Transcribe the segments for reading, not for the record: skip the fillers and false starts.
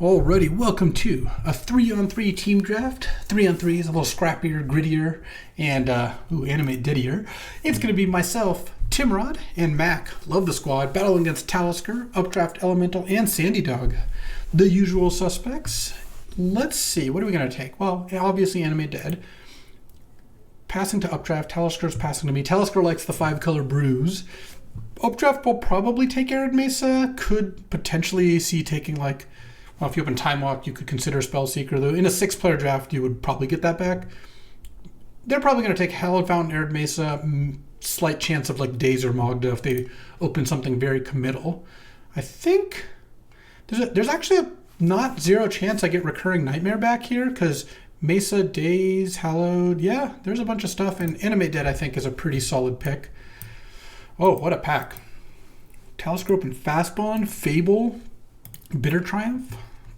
Alrighty, welcome to a 3-on-3 team draft. 3-on-3 is a little scrappier, grittier, and animate diddier. It's going to be myself, Timrod, and Mac. Love the squad. Battling against Talisker, Updraft Elemental, and Sandy Dog. The usual suspects. Let's see, what are we going to take? Well, obviously Animate Dead. Passing to Updraft, Talisker's passing to me. Talisker likes the 5-color bruise. Updraft will probably take Arid Mesa. Could potentially see taking like... Well, if you open Time Walk, you could consider Spellseeker, though in a 6-player draft, you would probably get that back. They're probably going to take Hallowed Fountain, Arid Mesa, slight chance of like Daze or Mogda if they open something very committal. I think there's actually a not zero chance I get Recurring Nightmare back here, because Mesa, Daze, Hallowed, yeah, there's a bunch of stuff, and Animate Dead I think is a pretty solid pick. Oh, what a pack. Talisker open Fastbond, Fable, Bitter Triumph,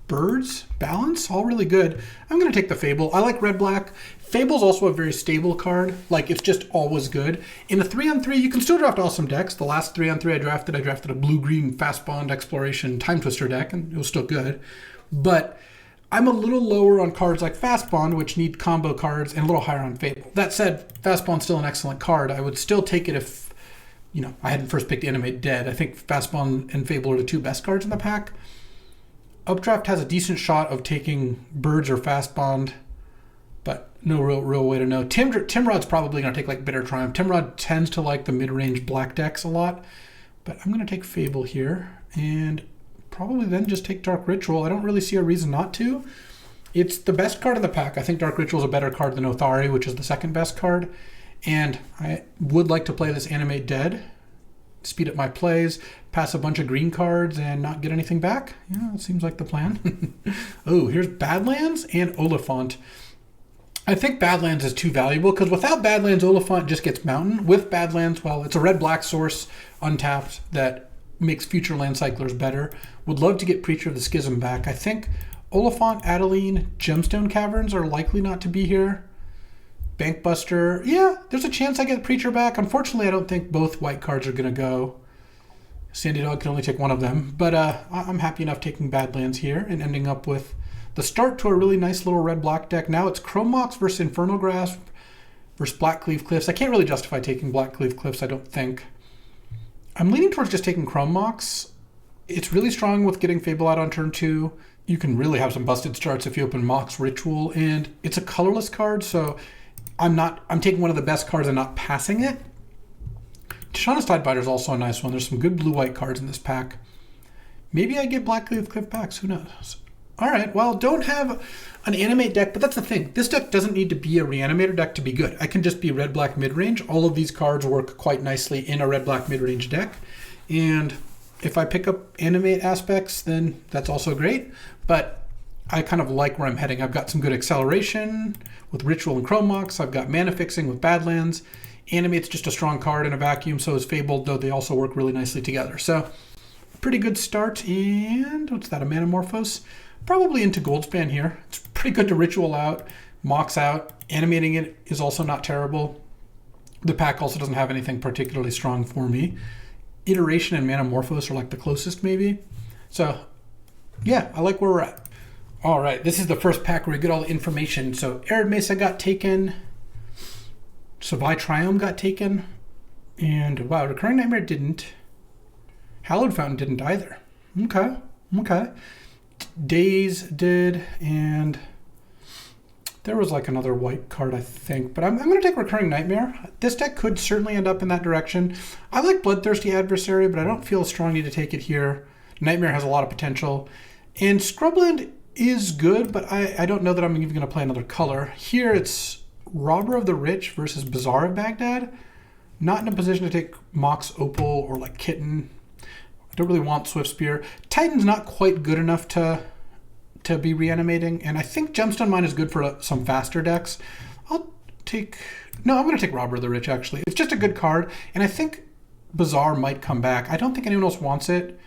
Birds, Balance, all really good. I'm going to take the Fable. I like red-black. Fable's also a very stable card. Like, it's just always good. In a 3-on-3, you can still draft awesome decks. The last 3-on-3 I drafted a blue-green Fastbond Exploration Time Twister deck, and it was still good. But I'm a little lower on cards like Fastbond, which need combo cards, and a little higher on Fable. That said, Fastbond's still an excellent card. I would still take it if, I hadn't first picked Animate Dead. I think Fastbond and Fable are the two best cards in the pack. Updraft has a decent shot of taking Birds or Fastbond, but no real way to know. Timrod's probably going to take like Bitter Triumph. Timrod tends to like the mid-range black decks a lot, but I'm going to take Fable here and probably then just take Dark Ritual. I don't really see a reason not to. It's the best card in the pack. I think Dark Ritual is a better card than Othari, which is the second best card, and I would like to play this Animate Dead, speed up my plays, pass a bunch of green cards, and not get anything back. Yeah, it seems like the plan. Oh, here's Badlands and Oliphant. I think Badlands is too valuable, because without Badlands, Oliphant just gets Mountain. With Badlands, well, it's a red-black source, untapped, that makes future land cyclers better. Would love to get Preacher of the Schism back. I think Oliphant, Adeline, Gemstone Caverns are likely not to be here. Bankbuster, yeah, there's a chance I get Preacher back. Unfortunately, I don't think both white cards are going to go. Sandy Dog can only take one of them, but I'm happy enough taking Badlands here and ending up with the start to a really nice little red-black deck. Now it's Chrome Mox versus Infernal Grasp versus Blackcleave Cliffs. I can't really justify taking Blackcleave Cliffs, I don't think. I'm leaning towards just taking Chrome Mox. It's really strong with getting Fable out on turn 2. You can really have some busted starts if you open Mox Ritual, and it's a colorless card, so I'm taking one of the best cards and not passing it. Tishana's Tidebiter is also a nice one. There's some good blue-white cards in this pack. Maybe I get Blackcleave Cliff backs. Who knows? All right, well, don't have an Animate deck, but that's the thing. This deck doesn't need to be a Reanimator deck to be good. I can just be red-black mid-range. All of these cards work quite nicely in a red-black mid-range deck. And if I pick up Animate aspects, then that's also great. But I kind of like where I'm heading. I've got some good acceleration with Ritual and Chrome Mox. I've got mana fixing with Badlands. Animate's just a strong card in a vacuum, so is Fable, though they also work really nicely together. So, pretty good start. And what's that, a Manamorphose? Probably into Goldspan here. It's pretty good to Ritual out, Mox out. Animating it is also not terrible. The pack also doesn't have anything particularly strong for me. Iteration and Manamorphose are like the closest, maybe. So, yeah, I like where we're at. All right, this is the first pack where we get all the information. So Arid Mesa got taken. Savai Triumph got taken. And wow, Recurring Nightmare didn't. Hallowed Fountain didn't either. Okay. Daze did, and there was like another white card, I think. But I'm going to take Recurring Nightmare. This deck could certainly end up in that direction. I like Bloodthirsty Adversary, but I don't feel a strong need to take it here. Nightmare has a lot of potential. And Scrubland is good, but I don't know that I'm even going to play another color. Here it's Robber of the Rich versus Bazaar of Baghdad. Not in a position to take Mox Opal or like Kitten. I don't really want Swift Spear. Titan's not quite good enough to be reanimating, and I think Gemstone Mine is good for some faster decks. I'm going to take Robber of the Rich, actually. It's just a good card, and I think Bazaar might come back. I don't think anyone else wants it.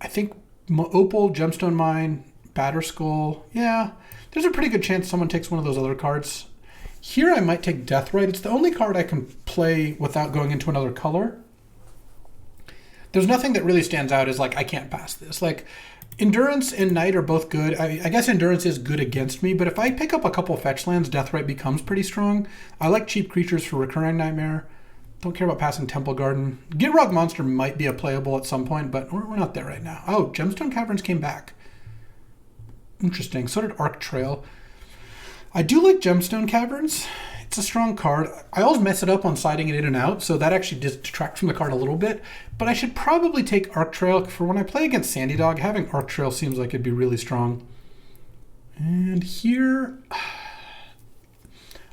I think Opal, Gemstone Mine, Batterskull, yeah, there's a pretty good chance someone takes one of those other cards. Here I might take Deathrite. It's the only card I can play without going into another color. There's nothing that really stands out as like, I can't pass this. Like, Endurance and Knight are both good. I guess Endurance is good against me, but if I pick up a couple fetch lands, Deathrite becomes pretty strong. I like cheap creatures for Recurring Nightmare. Don't care about passing Temple Garden. Gitrog Monster might be a playable at some point, but we're not there right now. Oh, Gemstone Caverns came back. Interesting. So did Arc Trail. I do like Gemstone Caverns. It's a strong card. I always mess it up on siding it in and out, so that actually detracts from the card a little bit. But I should probably take Arc Trail for when I play against Sandy Dog. Having Arc Trail seems like it'd be really strong. And here,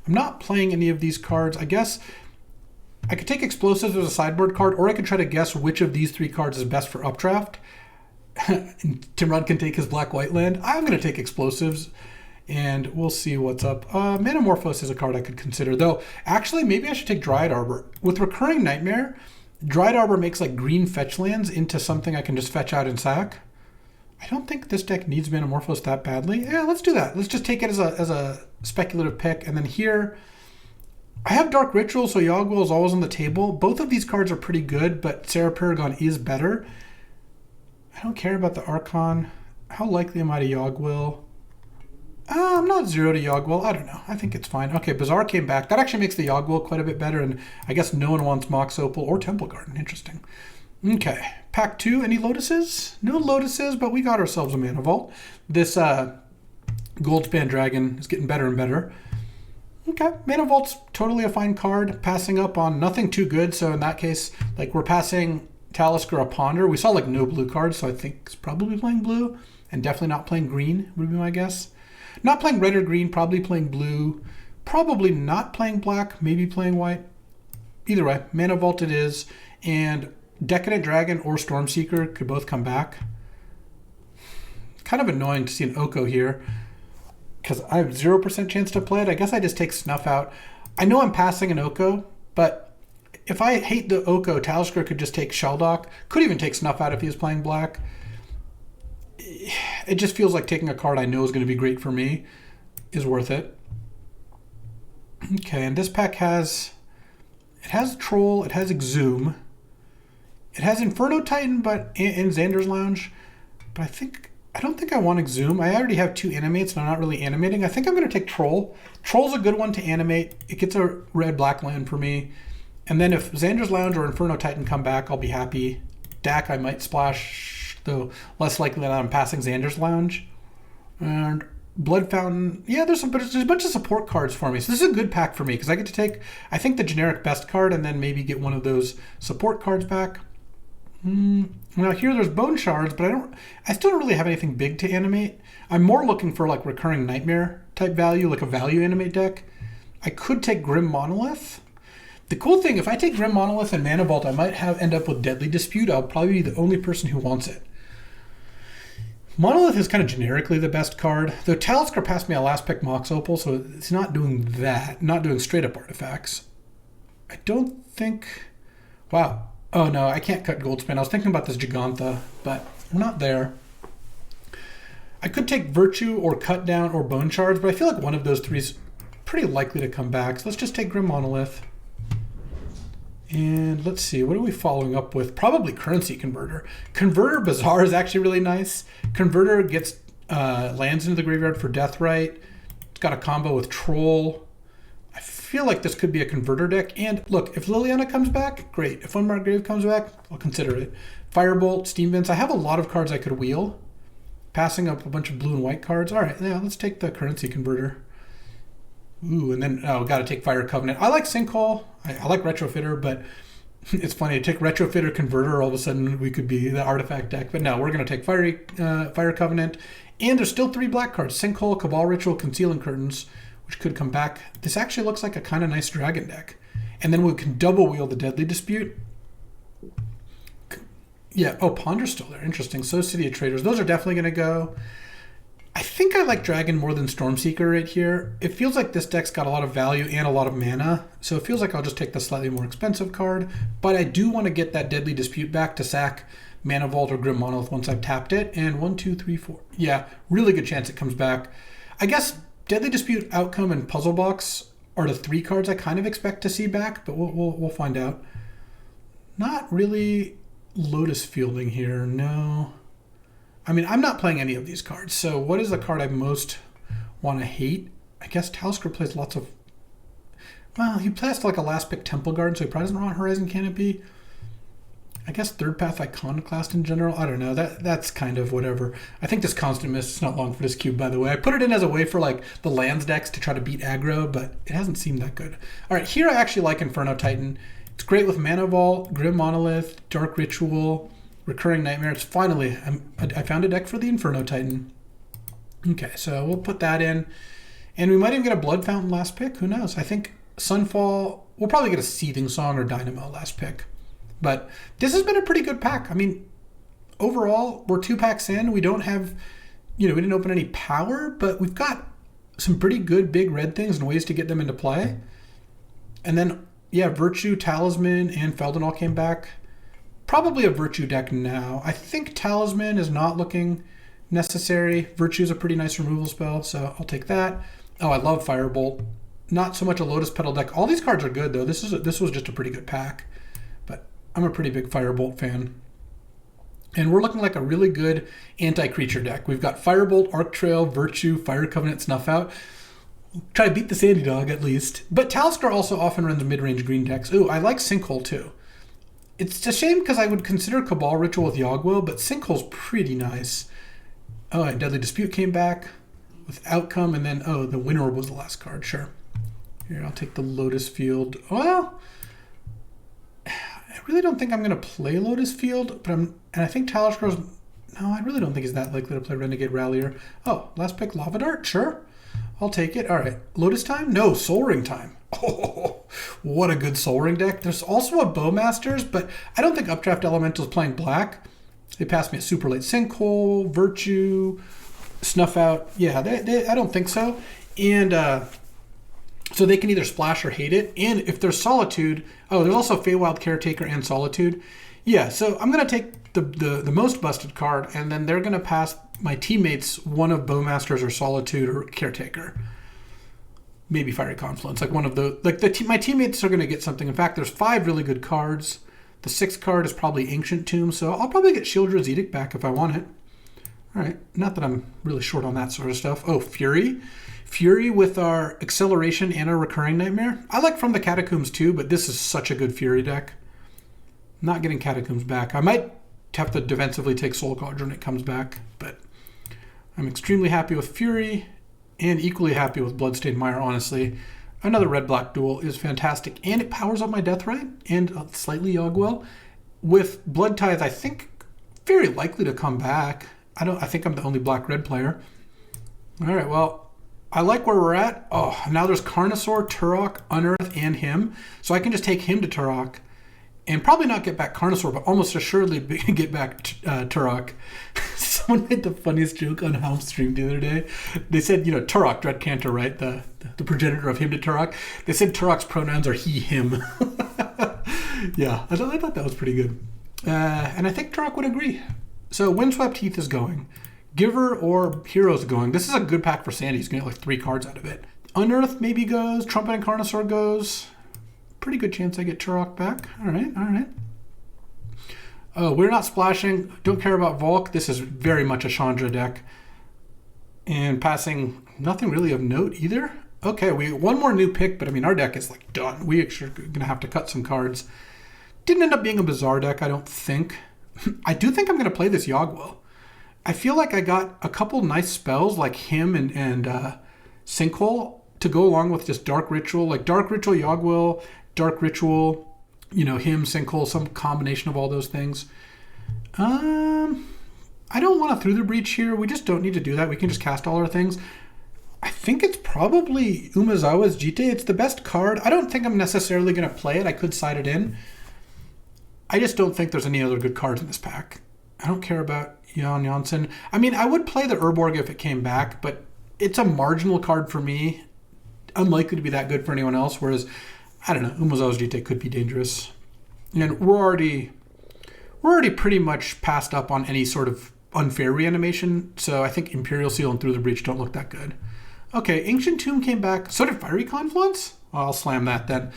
I'm not playing any of these cards. I guess I could take Explosives as a sideboard card, or I could try to guess which of these 3 cards is best for updraft. Timrod can take his black-white land. I'm going to take Explosives, and we'll see what's up. Manamorphose is a card I could consider, though. Actually, maybe I should take Dryad Arbor. With Recurring Nightmare, Dryad Arbor makes like green fetch lands into something I can just fetch out and sack. I don't think this deck needs Manamorphose that badly. Yeah, let's do that. Let's just take it as a speculative pick. And then here, I have Dark Ritual, so Yogg-Will is always on the table. Both of these cards are pretty good, but Sarah Paragon is better. I don't care about the Archon. How likely am I to Yogg-Will? I'm not 0 to Yogg-Will. I don't know. I think it's fine. Okay, Bazaar came back. That actually makes the Yogg-Will quite a bit better, and I guess no one wants Mox Opal or Temple Garden. Interesting. Okay, pack 2. Any Lotuses? No Lotuses, but we got ourselves a Mana Vault. This Goldspan Dragon is getting better and better. Okay, Mana Vault's totally a fine card. Passing up on nothing too good, so in that case, like we're passing Talisker or Ponder. We saw like no blue cards, so I think it's probably playing blue, and definitely not playing green would be my guess. Not playing red or green, probably playing blue. Probably not playing black, maybe playing white. Either way, Mana Vault it is. And Decadent Dragon or Stormseeker could both come back. Kind of annoying to see an Oko here, because I have 0% chance to play it. I guess I just take Snuff out. I know I'm passing an Oko, but if I hate the Oko, Talisker could just take Sheldock. Could even take Snuff out if he was playing black. It just feels like taking a card I know is going to be great for me is worth it. Okay, and this pack has Troll, it has Exhume, it has Inferno Titan, but in Xander's Lounge. But I don't think I want Exhume. I already have 2 animates and I'm not really animating. I think I'm going to take Troll. Troll's a good one to animate. It gets a red-black land for me. And then if Xander's Lounge or Inferno Titan come back, I'll be happy. Dak I might splash, though less likely that I'm passing Xander's Lounge. And Blood Fountain, yeah, there's a bunch of support cards for me. So this is a good pack for me because I get to take, I think, the generic best card and then maybe get one of those support cards back. Now here there's Bone Shards, but I still don't really have anything big to animate. I'm more looking for like Recurring Nightmare type value, like a value animate deck. I could take Grim Monolith. The cool thing, if I take Grim Monolith and Mana Vault, I might end up with Deadly Dispute. I'll probably be the only person who wants it. Monolith is kind of generically the best card, though Talisker passed me a last pick Mox Opal, so it's not doing that, not doing straight up artifacts. I don't think, wow. Oh no, I can't cut Goldspan. I was thinking about this Gigantha, but we're not there. I could take Virtue or Cut Down or Bone Shards, but I feel like one of those 3 is pretty likely to come back. So let's just take Grim Monolith. And let's see, what are we following up with? Probably Currency Converter. Converter Bazaar is actually really nice. Converter gets lands into the graveyard for Deathrite. It's got a combo with Troll. I feel like this could be a Converter deck. And look, if Liliana comes back, great. If Unmarked Grave comes back, I'll consider it. Firebolt, Steam Vents. I have a lot of cards I could wheel. Passing up a bunch of blue and white cards. All right, yeah, let's take the Currency Converter. Ooh, and then, got to take Fire Covenant. I like Sinkhole. I like Retrofitter, but it's funny. To take Retrofitter Converter, all of a sudden we could be the artifact deck. But no, we're going to take Fire Covenant. And there's still 3 black cards. Sinkhole, Cabal Ritual, Concealing Curtains, which could come back. This actually looks like a kind of nice dragon deck. And then we can double wheel the Deadly Dispute. Yeah, oh, Ponder's still there. Interesting. So City of Traders. Those are definitely going to go. I think I like Dragon more than Stormseeker right here. It feels like this deck's got a lot of value and a lot of mana, so it feels like I'll just take the slightly more expensive card, but I do want to get that Deadly Dispute back to sack Mana Vault or Grim Monolith once I've tapped it, and 1, 2, 3, 4. Yeah, really good chance it comes back. I guess Deadly Dispute, Outcome, and Puzzle Box are the 3 cards I kind of expect to see back, but we'll find out. Not really Lotus Fielding here. No. I mean, I'm not playing any of these cards. So what is the card I most want to hate? I guess Talisker plays lots of... Well, he plays like a last pick Temple Guard, so he probably doesn't want Horizon Canopy. I guess Third Path Iconoclast in general. I don't know. That's kind of whatever. I think this Constant Mist is not long for this cube, by the way. I put it in as a way for like the lands decks to try to beat aggro, but it hasn't seemed that good. All right, here I actually like Inferno Titan. It's great with Mana Vault, Grim Monolith, Dark Ritual, Recurring Nightmare. It's finally, I found a deck for the Inferno Titan. Okay, so we'll put that in. And we might even get a Blood Fountain last pick. Who knows? I think Sunfall, we'll probably get a Seething Song or Dynamo last pick. But this has been a pretty good pack. I mean, overall, we're 2 packs in. We don't have, we didn't open any power, but we've got some pretty good big red things and ways to get them into play. And then, yeah, Virtue, Talisman, and Felden all came back. Probably a Virtue deck now. I think Talisman is not looking necessary. Virtue is a pretty nice removal spell, so I'll take that. Oh, I love Firebolt. Not so much a Lotus Petal deck. All these cards are good, though. This was just a pretty good pack. I'm a pretty big Firebolt fan. And we're looking like a really good anti-creature deck. We've got Firebolt, Arc Trail, Virtue, Fire Covenant, Snuff Out. Try to beat the Sandy Dog at least. But Talisker also often runs mid-range green decks. Ooh, I like Sinkhole too. It's a shame because I would consider Cabal Ritual with Yogg-Will, but Sinkhole's pretty nice. Oh, and Deadly Dispute came back with Outcome, and then, the Wind Orb was the last card, sure. Here, I'll take the Lotus Field. Well, I really don't think I'm going to play Lotus Field, and I think Talisker's... No, I really don't think he's that likely to play Renegade Rallier. Oh, last pick, Lava Dart? Sure. I'll take it. All right. Lotus Time? No, Soul Ring Time. Oh, what a good Soul Ring deck. There's also a Bowmasters, but I don't think Updraft Elemental's playing black. They passed me a super late Sinkhole, Virtue, Snuff Out. Yeah, I don't think so. And so they can either splash or hate it. And if there's Solitude, there's also Feywild Caretaker and Solitude. Yeah, so I'm going to take the most busted card, and then they're going to pass my teammates one of Bowmasters or Solitude or Caretaker. Maybe Fiery Confluence. Like one of the... my teammates are going to get something. In fact, there's 5 really good cards. The 6th card is probably Ancient Tomb, so I'll probably get Sheoldred's Edict back if I want it. All right, not that I'm really short on that sort of stuff. Oh, Fury. Fury with our Acceleration and our Recurring Nightmare. I like From the Catacombs too, but this is such a good Fury deck. Not getting Catacombs back. I might have to defensively take Soul Guardian when it comes back, but I'm extremely happy with Fury and equally happy with Bloodstained Mire, honestly. Another red-black duel is fantastic, and it powers up my Deathrite and slightly Yogg-Will. With Blood Tithe, I think very likely to come back. I think I'm the only black-red player. All right, well, I like where we're at. Oh, now there's Carnosaur, Turok, Unearth, and him. So I can just take him to Turok and probably not get back Carnosaur, but almost assuredly get back Turok. Someone made the funniest joke on Helm Stream the other day. They said, Turok, Dread Cantor, right? The progenitor of him to Turok. They said Turok's pronouns are he, him. Yeah, I thought that was pretty good. And I think Turok would agree. So Windswept Heath is going. Giver or Hero's going. This is a good pack for Sandy. He's going to get like 3 cards out of it. Unearth maybe goes. Trumpet and Carnosaur goes. Pretty good chance I get Turok back. All right. Oh, we're not splashing. Don't care about Volk. This is very much a Chandra deck. And passing nothing really of note either. Okay, we one more new pick, but I mean, our deck is like done. We actually are going to have to cut some cards. Didn't end up being a bizarre deck, I don't think. I do think I'm going to play this Yogg-Will. I feel like I got a couple nice spells like him and Sinkhole to go along with just Dark Ritual. Like Dark Ritual, Yogg-Will, Dark Ritual, him, Sinkhole, some combination of all those things. I don't want to Through the Breach here. We just don't need to do that. We can just cast all our things. I think it's probably Umezawa's Jite. It's the best card. I don't think I'm necessarily going to play it. I could side it in. I just don't think there's any other good cards in this pack. I don't care about Jan Janssen. I mean, I would play the Urborg if it came back, but it's a marginal card for me. Unlikely to be that good for anyone else, whereas, I don't know, Umezawa's Jite could be dangerous. And we're already pretty much passed up on any sort of unfair reanimation, so I think Imperial Seal and Through the Breach don't look that good. Okay, Ancient Tomb came back. So did Fiery Confluence? I'll slam that then.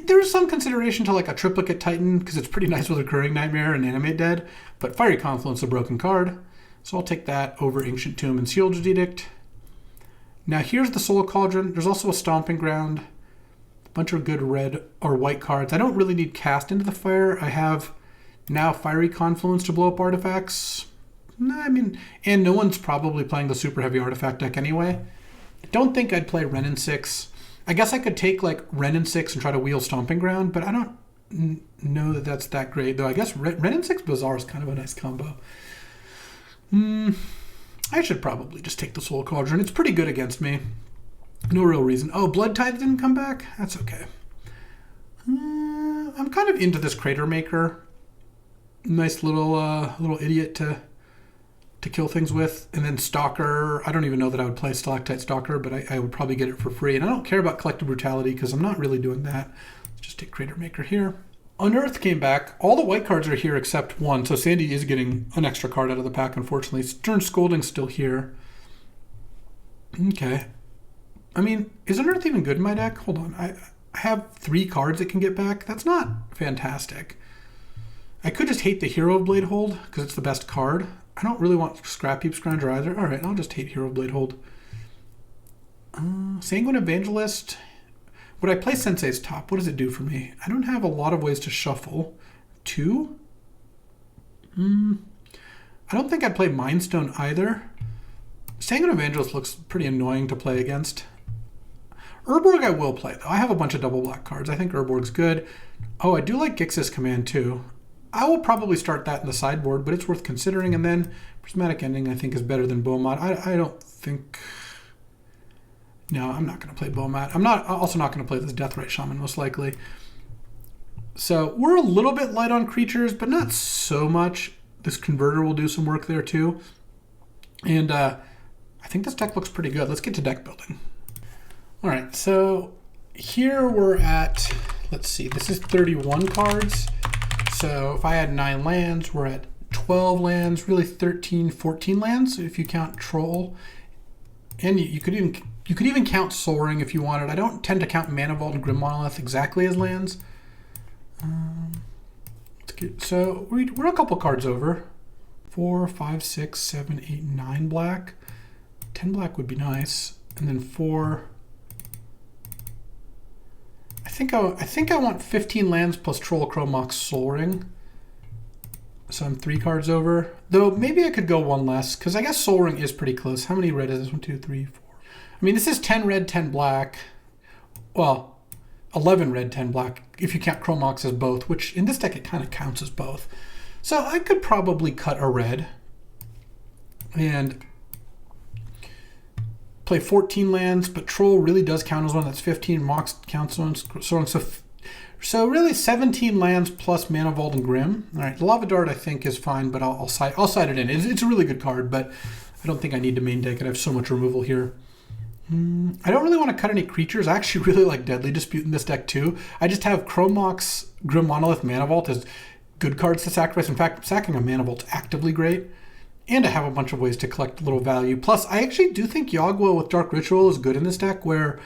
There's some consideration to like a triplicate Titan because it's pretty nice with Recurring Nightmare and Animate Dead, but Fiery Confluence is a broken card, so I'll take that over Ancient Tomb and Sealed Edict. Now here's the Soul Cauldron. There's also a Stomping Ground, a bunch of good red or white cards. I don't really need Cast into the Fire. I have now Fiery Confluence to blow up artifacts. I mean, and no one's probably playing the super heavy artifact deck anyway. I don't think I'd play Wrenn and 6. I guess I could take like Wrenn and 6 and try to wheel Stomping Ground, but I don't know that that's that great. Though I guess Wrenn and 6 Bazaar is kind of a nice combo. I should probably just take the Soul Cauldron. It's pretty good against me. No real reason. Oh, Blood Tithe didn't come back? That's okay. I'm kind of into this Crater Maker. Nice little idiot to kill things with. And then Stalker. I don't even know that I would play Stalactite Stalker, but I would probably get it for free. And I don't care about Collective Brutality because I'm not really doing that. Let's just take Crater Maker here. Unearth came back. All the white cards are here except one. So Sandy is getting an extra card out of the pack, unfortunately. Stern Scolding's still here. Okay. I mean, is Unearth even good in my deck? Hold on. I have 3 cards it can get back. That's not fantastic. I could just hate the Hero of Blade Hold because it's the best card. I don't really want Scrap Heap Scrounger either. All right, I'll just hate Hero of Blade Hold. Sanguine Evangelist. Would I play Sensei's Top? What does it do for me? I don't have a lot of ways to shuffle. 2? I don't think I'd play Mind Stone either. Sanguine Evangelist looks pretty annoying to play against. Urborg I will play, though. I have a bunch of double black cards. I think Urborg's good. Oh, I do like Gix's Command, too. I will probably start that in the sideboard, but it's worth considering. And then Prismatic Ending, I think, is better than Beaumont. I don't think... No, I'm not going to play Beaumont. I'm also not going to play this Deathrite Shaman, most likely. So we're a little bit light on creatures, but not so much. This Converter will do some work there, too. And I think this deck looks pretty good. Let's get to deck building. All right, so here we're at, let's see, this is 31 cards. So if I had 9 lands, we're at 12 lands, really 13, 14 lands if you count Troll. And you could even count Soaring if you wanted. I don't tend to count Mana Vault and Grim Monolith exactly as lands. So we're a couple cards over. 4, 5, 6, 7, 8, 9 black. 10 black would be nice. And then 4. I think I want 15 lands plus Troll, Crow, Mox, Soaring. So I'm 3 cards over. Though maybe I could go 1 less, because I guess Soaring is pretty close. How many red is this? 1, 2, 3, 4. I mean, this is 10 red, 10 black. Well, 11 red, 10 black, if you count Crow, Mox as both, which in this deck it kind of counts as both. So I could probably cut a red and play 14 lands, but Troll really does count as one. That's 15. Mox counts one. So really 17 lands plus Mana Vault and Grim. All right, Lava Dart I think is fine, but I'll side it in. It's a really good card, but I don't think I need to main deck it. I have so much removal here. I don't really want to cut any creatures. I actually really like Deadly Dispute in this deck too. I just have Crow, Mox, Grim Monolith, Mana Vault as good cards to sacrifice. In fact, sacking a Mana Vault's actively great. And I have a bunch of ways to collect a little value. Plus, I actually do think Yogg-Will with Dark Ritual is good in this deck, where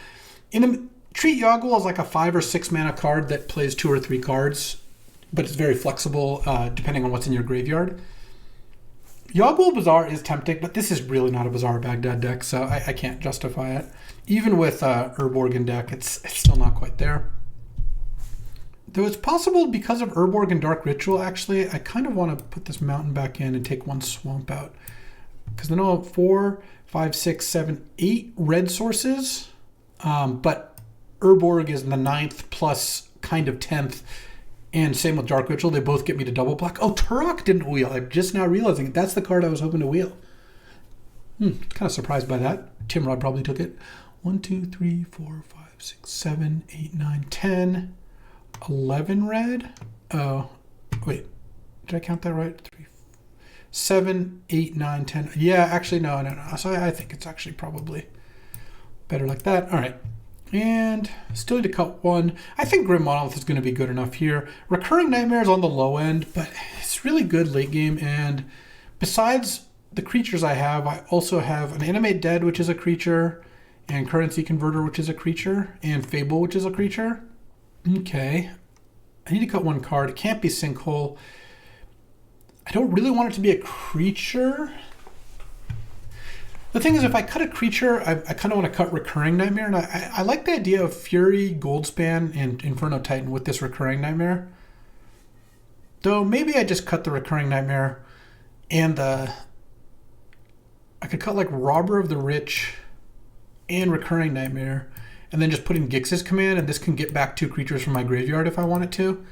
treat Yogg-Will as like a 5 or 6 mana card that plays 2 or 3 cards, but it's very flexible depending on what's in your graveyard. Yogg-Will Bazaar is tempting, but this is really not a Bazaar Baghdad deck, so I can't justify it. Even with Urborg in deck, it's still not quite there. Though it's possible because of Urborg and Dark Ritual, actually, I kind of want to put this mountain back in and take 1 swamp out. Because then I'll have 4, 5, 6, 7, 8 red sources. But Urborg is in the 9th plus kind of 10th. And same with Dark Ritual. They both get me to double black. Oh, Turok didn't wheel. I'm just now realizing it. That's the card I was hoping to wheel. Kind of surprised by that. Timrod probably took it. 1, 2, 3, 4, 5, 6, 7, 8, 9, 10. 11 red. Oh, wait. Did I count that right? 3, 7, 8, 9, 10. Yeah, actually, no. So I think it's actually probably better like that. All right. And still need to cut 1. I think Grim Monolith is going to be good enough here. Recurring Nightmare is on the low end, but it's really good late game. And besides the creatures I have also have an Animate Dead, which is a creature, and Currency Converter, which is a creature, and Fable, which is a creature. Okay. I need to cut one card. It can't be Sinkhole. I don't really want it to be a creature. The thing is, if I cut a creature, I kind of want to cut Recurring Nightmare, and I like the idea of Fury, Goldspan, and Inferno Titan with this Recurring Nightmare. Though maybe I just cut the Recurring Nightmare, and I could cut like Robber of the Rich and Recurring Nightmare, and then just put in Gix's Command, and this can get back 2 creatures from my graveyard if I want it to.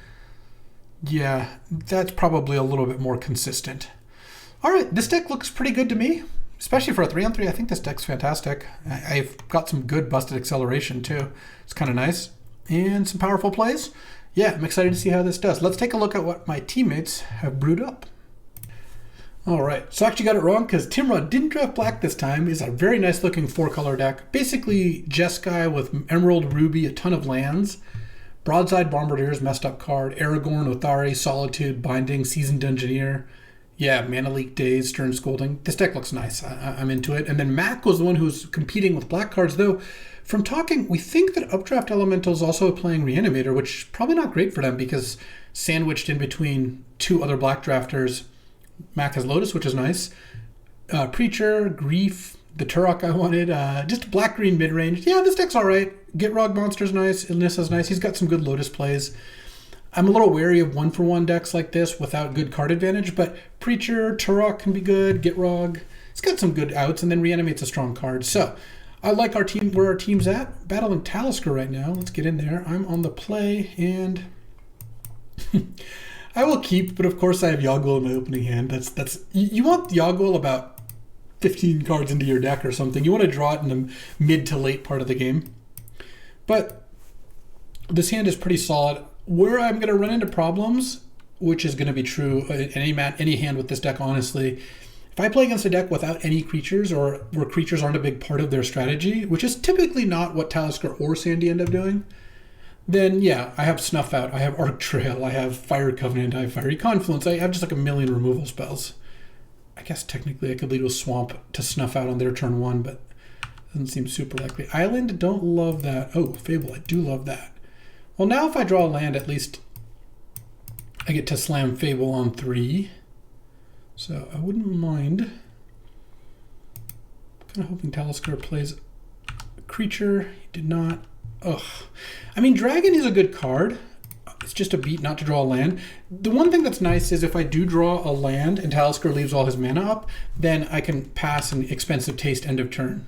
Yeah, that's probably a little bit more consistent. All right, this deck looks pretty good to me. Especially for a 3-on-3, I think this deck's fantastic. I've got some good busted acceleration too. It's kind of nice. And some powerful plays. Yeah, I'm excited to see how this does. Let's take a look at what my teammates have brewed up. All right, so I actually got it wrong because Timrod didn't draft black this time. It's a very nice looking 4-color deck. Basically, Jeskai with Emerald, Ruby, a ton of lands. Broadside Bombardiers, messed up card. Aragorn, Othari, Solitude, Binding, Seasoned Dungeoneer. Yeah, Mana Leak Days, Stern Scolding. This deck looks nice. I'm into it. And then Mac was the one who's competing with black cards, though from talking, we think that Updraft Elemental is also playing Reanimator, which is probably not great for them because sandwiched in between 2 other black drafters, Mac has Lotus, which is nice. Preacher, Grief, the Turok I wanted, just black-green mid-range. Yeah, this deck's all right. Gitrog Monster's nice. Ilnissa's nice. He's got some good Lotus plays. I'm a little wary of 1-for-1 decks like this without good card advantage, but Preacher, Turok can be good, Gitrog, it's got some good outs, and then Reanimate's a strong card. So, I like our team, where our team's at. Battling Talisker right now. Let's get in there. I'm on the play, and I will keep, but of course I have Yogwell in my opening hand. That's you want Yogwell about 15 cards into your deck or something. You want to draw it in the mid to late part of the game. But this hand is pretty solid. Where I'm going to run into problems, which is going to be true in any hand with this deck, honestly, if I play against a deck without any creatures or where creatures aren't a big part of their strategy, which is typically not what Talisker or Sandy end up doing, then yeah, I have Snuff Out, I have Arc Trail, I have Fire Covenant, I have Fiery Confluence, I have just like a million removal spells. I guess technically I could lead with Swamp to Snuff Out on their turn 1, but it doesn't seem super likely. Island, don't love that. Oh, Fable, I do love that. Well, now if I draw a land, at least I get to slam Fable on 3. So I wouldn't mind. Kind of hoping Talisker plays a creature. He did not. Ugh. I mean, Dragon is a good card. It's just a beat not to draw a land. The one thing that's nice is if I do draw a land and Talisker leaves all his mana up, then I can pass an Expensive Taste end of turn.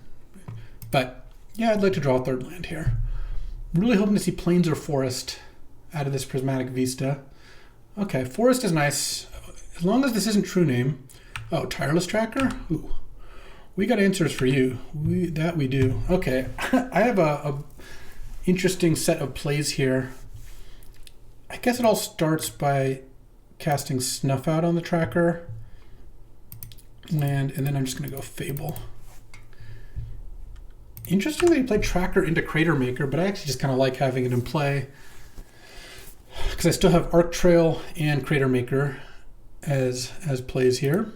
But yeah, I'd like to draw a 3rd land here. Really hoping to see Plains or Forest out of this Prismatic Vista. Okay, Forest is nice. As long as this isn't True Name. Oh, Tireless Tracker? Ooh. We got answers for you. That we do. Okay, I have a interesting set of plays here. I guess it all starts by casting Snuff Out on the tracker. And then I'm just going to go Fable. Interesting that he played Tracker into Crater Maker, but I actually just kind of like having it in play because I still have Arc Trail and Crater Maker as plays here.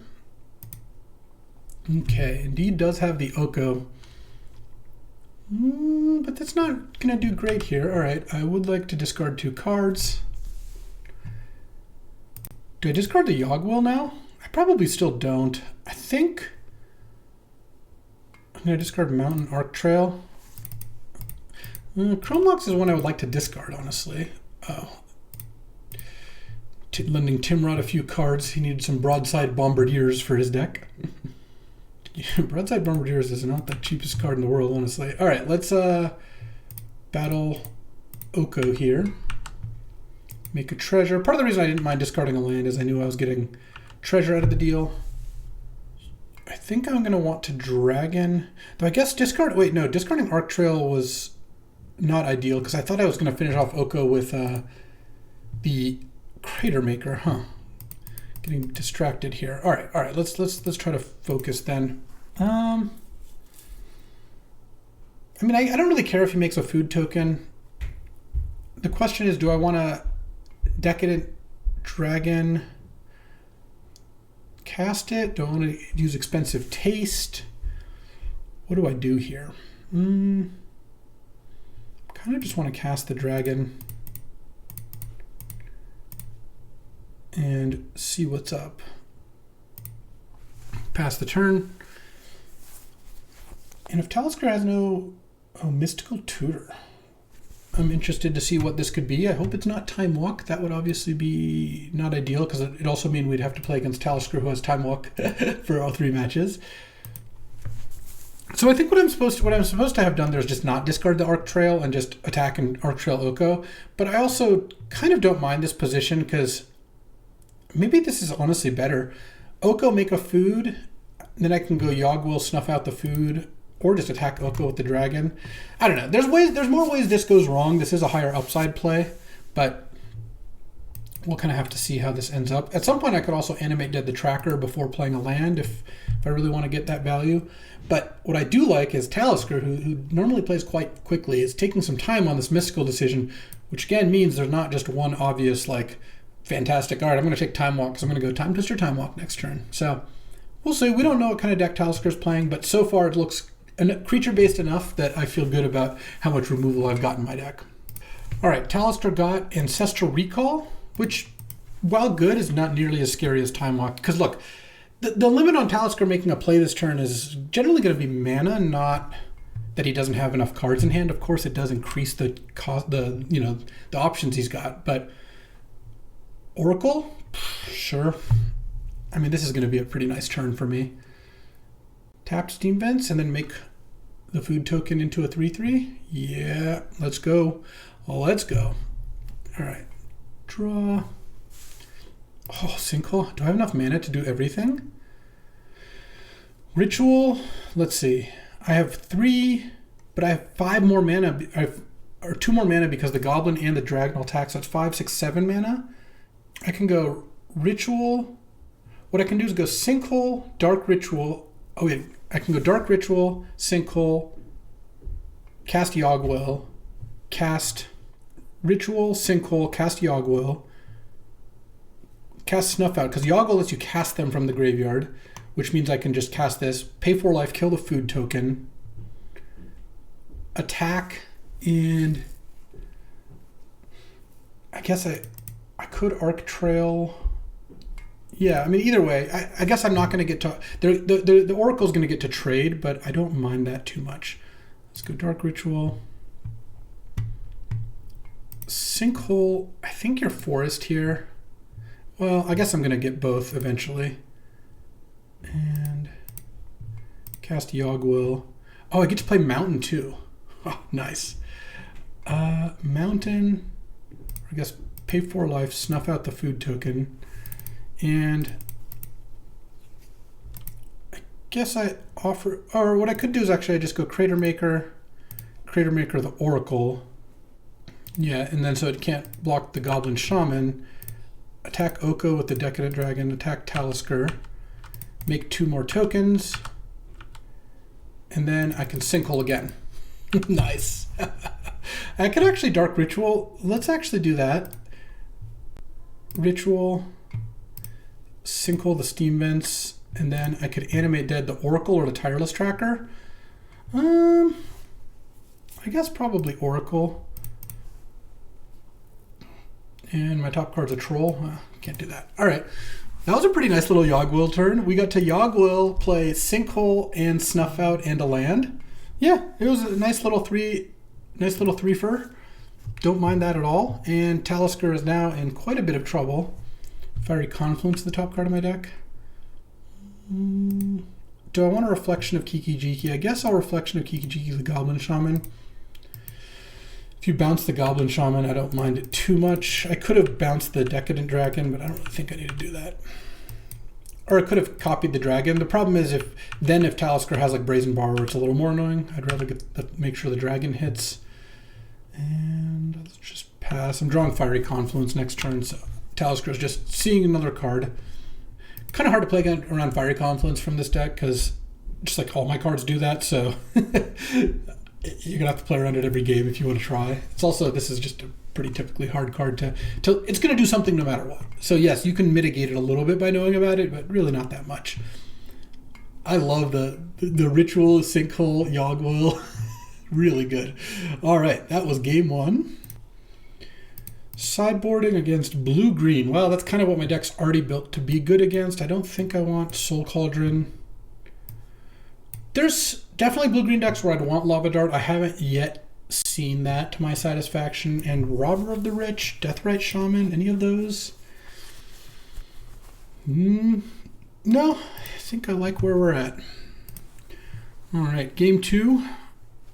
Okay, Indeed does have the Oko, but that's not going to do great here. All right, I would like to discard 2 cards. Do I discard the Yogwell now? I probably still don't. I think I'm going to discard Mountain Arc Trail. Chromlocks is one I would like to discard, honestly. Oh. Lending Timrod a few cards. He needed some Broadside Bombardiers for his deck. Broadside Bombardiers is not the cheapest card in the world, honestly. All right, let's battle Oko here. Make a treasure. Part of the reason I didn't mind discarding a land is I knew I was getting treasure out of the deal. I think I'm going to want to Dragon. Though I guess discard... Wait, no. Discarding Arc Trail was not ideal because I thought I was going to finish off Oko with the Crater Maker. Huh. Getting distracted here. All right. Let's try to focus then. I mean, I don't really care if he makes a food token. The question is, do I want to Decadent Dragon... cast it? Do I want to use Expensive Taste? What do I do here? Kind of just want to cast the dragon and see what's up. Pass the turn. And if Talisker has no mystical tutor, I'm interested to see what this could be. I hope it's not Time Walk. That would obviously be not ideal because it also mean we'd have to play against Talisker who has Time Walk for all 3 matches. So I think what I'm supposed to have done there is just not discard the Arc Trail and just attack and Arc Trail Oko. But I also kind of don't mind this position because maybe this is honestly better. Oko, make a food, then I can go Yogg-Will, snuff out the food, or just attack Oko with the dragon. I don't know. There's more ways this goes wrong. This is a higher upside play, but we'll kind of have to see how this ends up. At some point, I could also animate Dead the Tracker before playing a land if I really want to get that value. But what I do like is Talisker, who normally plays quite quickly, is taking some time on this mystical decision, which again means there's not just one obvious, like, fantastic, all right, I'm going to take Time Walk because I'm going to go Time Twister, Time Walk next turn. So we'll see. We don't know what kind of deck Talisker's playing, but so far it looks creature-based enough that I feel good about how much removal I've got in my deck. All right, Talisker got Ancestral Recall, which, while good, is not nearly as scary as Time Walk. Because look, the limit on Talisker making a play this turn is generally going to be mana, not that he doesn't have enough cards in hand. Of course, it does increase the cost, the options he's got. But Oracle, sure. I mean, this is going to be a pretty nice turn for me. Tap Steam Vents and then make the food token into a 3/3. Yeah, let's go. Let's go. All right, draw. Oh, Sinkhole. Do I have enough mana to do everything? Ritual. Let's see. I have 3, but I have 5 more mana. Or 2 more mana because the Goblin and the Dragon will attack. So it's 5, 6, 7 mana. I can go Ritual. What I can do is go Sinkhole, Dark Ritual. Oh wait, I can go Dark Ritual, Sinkhole, cast Yogg-Will, cast Ritual, Sinkhole, cast Yogg-Will, cast Snuff Out, because Yogg-Will lets you cast them from the graveyard, which means I can just cast this, pay 4 life, kill the food token, attack, and I guess I could Arc Trail. Yeah, I mean, either way, I guess I'm not going to get to... The Oracle's going to get to trade, but I don't mind that too much. Let's go Dark Ritual. Sinkhole, I think you're Forest here. Well, I guess I'm going to get both eventually. And cast Yogg-Will. Oh, I get to play Mountain too. Oh, nice. Mountain, I guess pay 4 life, snuff out the food token. And I guess I offer, or what I could do is actually I just go Crater Maker the Oracle. Yeah, and then so it can't block the Goblin Shaman. Attack Oko with the Decadent Dragon, attack Talisker, make 2 more tokens, and then I can Sinkhole again. Nice. I could actually Dark Ritual. Let's actually do that. Ritual, Sinkhole the Steam Vents, and then I could Animate Dead the Oracle or the Tireless Tracker. I guess probably Oracle. And my top card's a Troll. Can't do that. All right. That was a pretty nice little Yogg-Will turn. We got to Yogg-Will, play Sinkhole and Snuff Out and a land. Yeah, it was a nice little three-fer. Don't mind that at all. And Talisker is now in quite a bit of trouble. Fiery Confluence, the top card of my deck. Do I want a Reflection of Kiki-Jiki? I guess I'll Reflection of Kiki-Jiki the Goblin Shaman. If you bounce the Goblin Shaman, I don't mind it too much. I could have bounced the Decadent Dragon, but I don't really think I need to do that. Or I could have copied the Dragon. The problem is if Talisker has like Brazen Borrower, it's a little more annoying. I'd rather make sure the Dragon hits. And let's just pass. I'm drawing Fiery Confluence next turn, so Talisker is just seeing another card. Kind of hard to play around Fiery Confluence from this deck because just like all my cards do that, so you're gonna have to play around it every game if you want to try. It's also, this is just a pretty typically hard card to it's gonna do something no matter what. So yes, you can mitigate it a little bit by knowing about it, but really not that much. I love the Ritual, Sinkhole, Yogg-Will. Really good. All right, that was game one. Sideboarding against blue-green. Well, that's kind of what my deck's already built to be good against. I don't think I want Soul Cauldron. There's definitely blue-green decks where I'd want Lava Dart. I haven't yet seen that to my satisfaction. And Robber of the Rich, Deathrite Shaman, any of those? No, I think I like where we're at. All right, game two.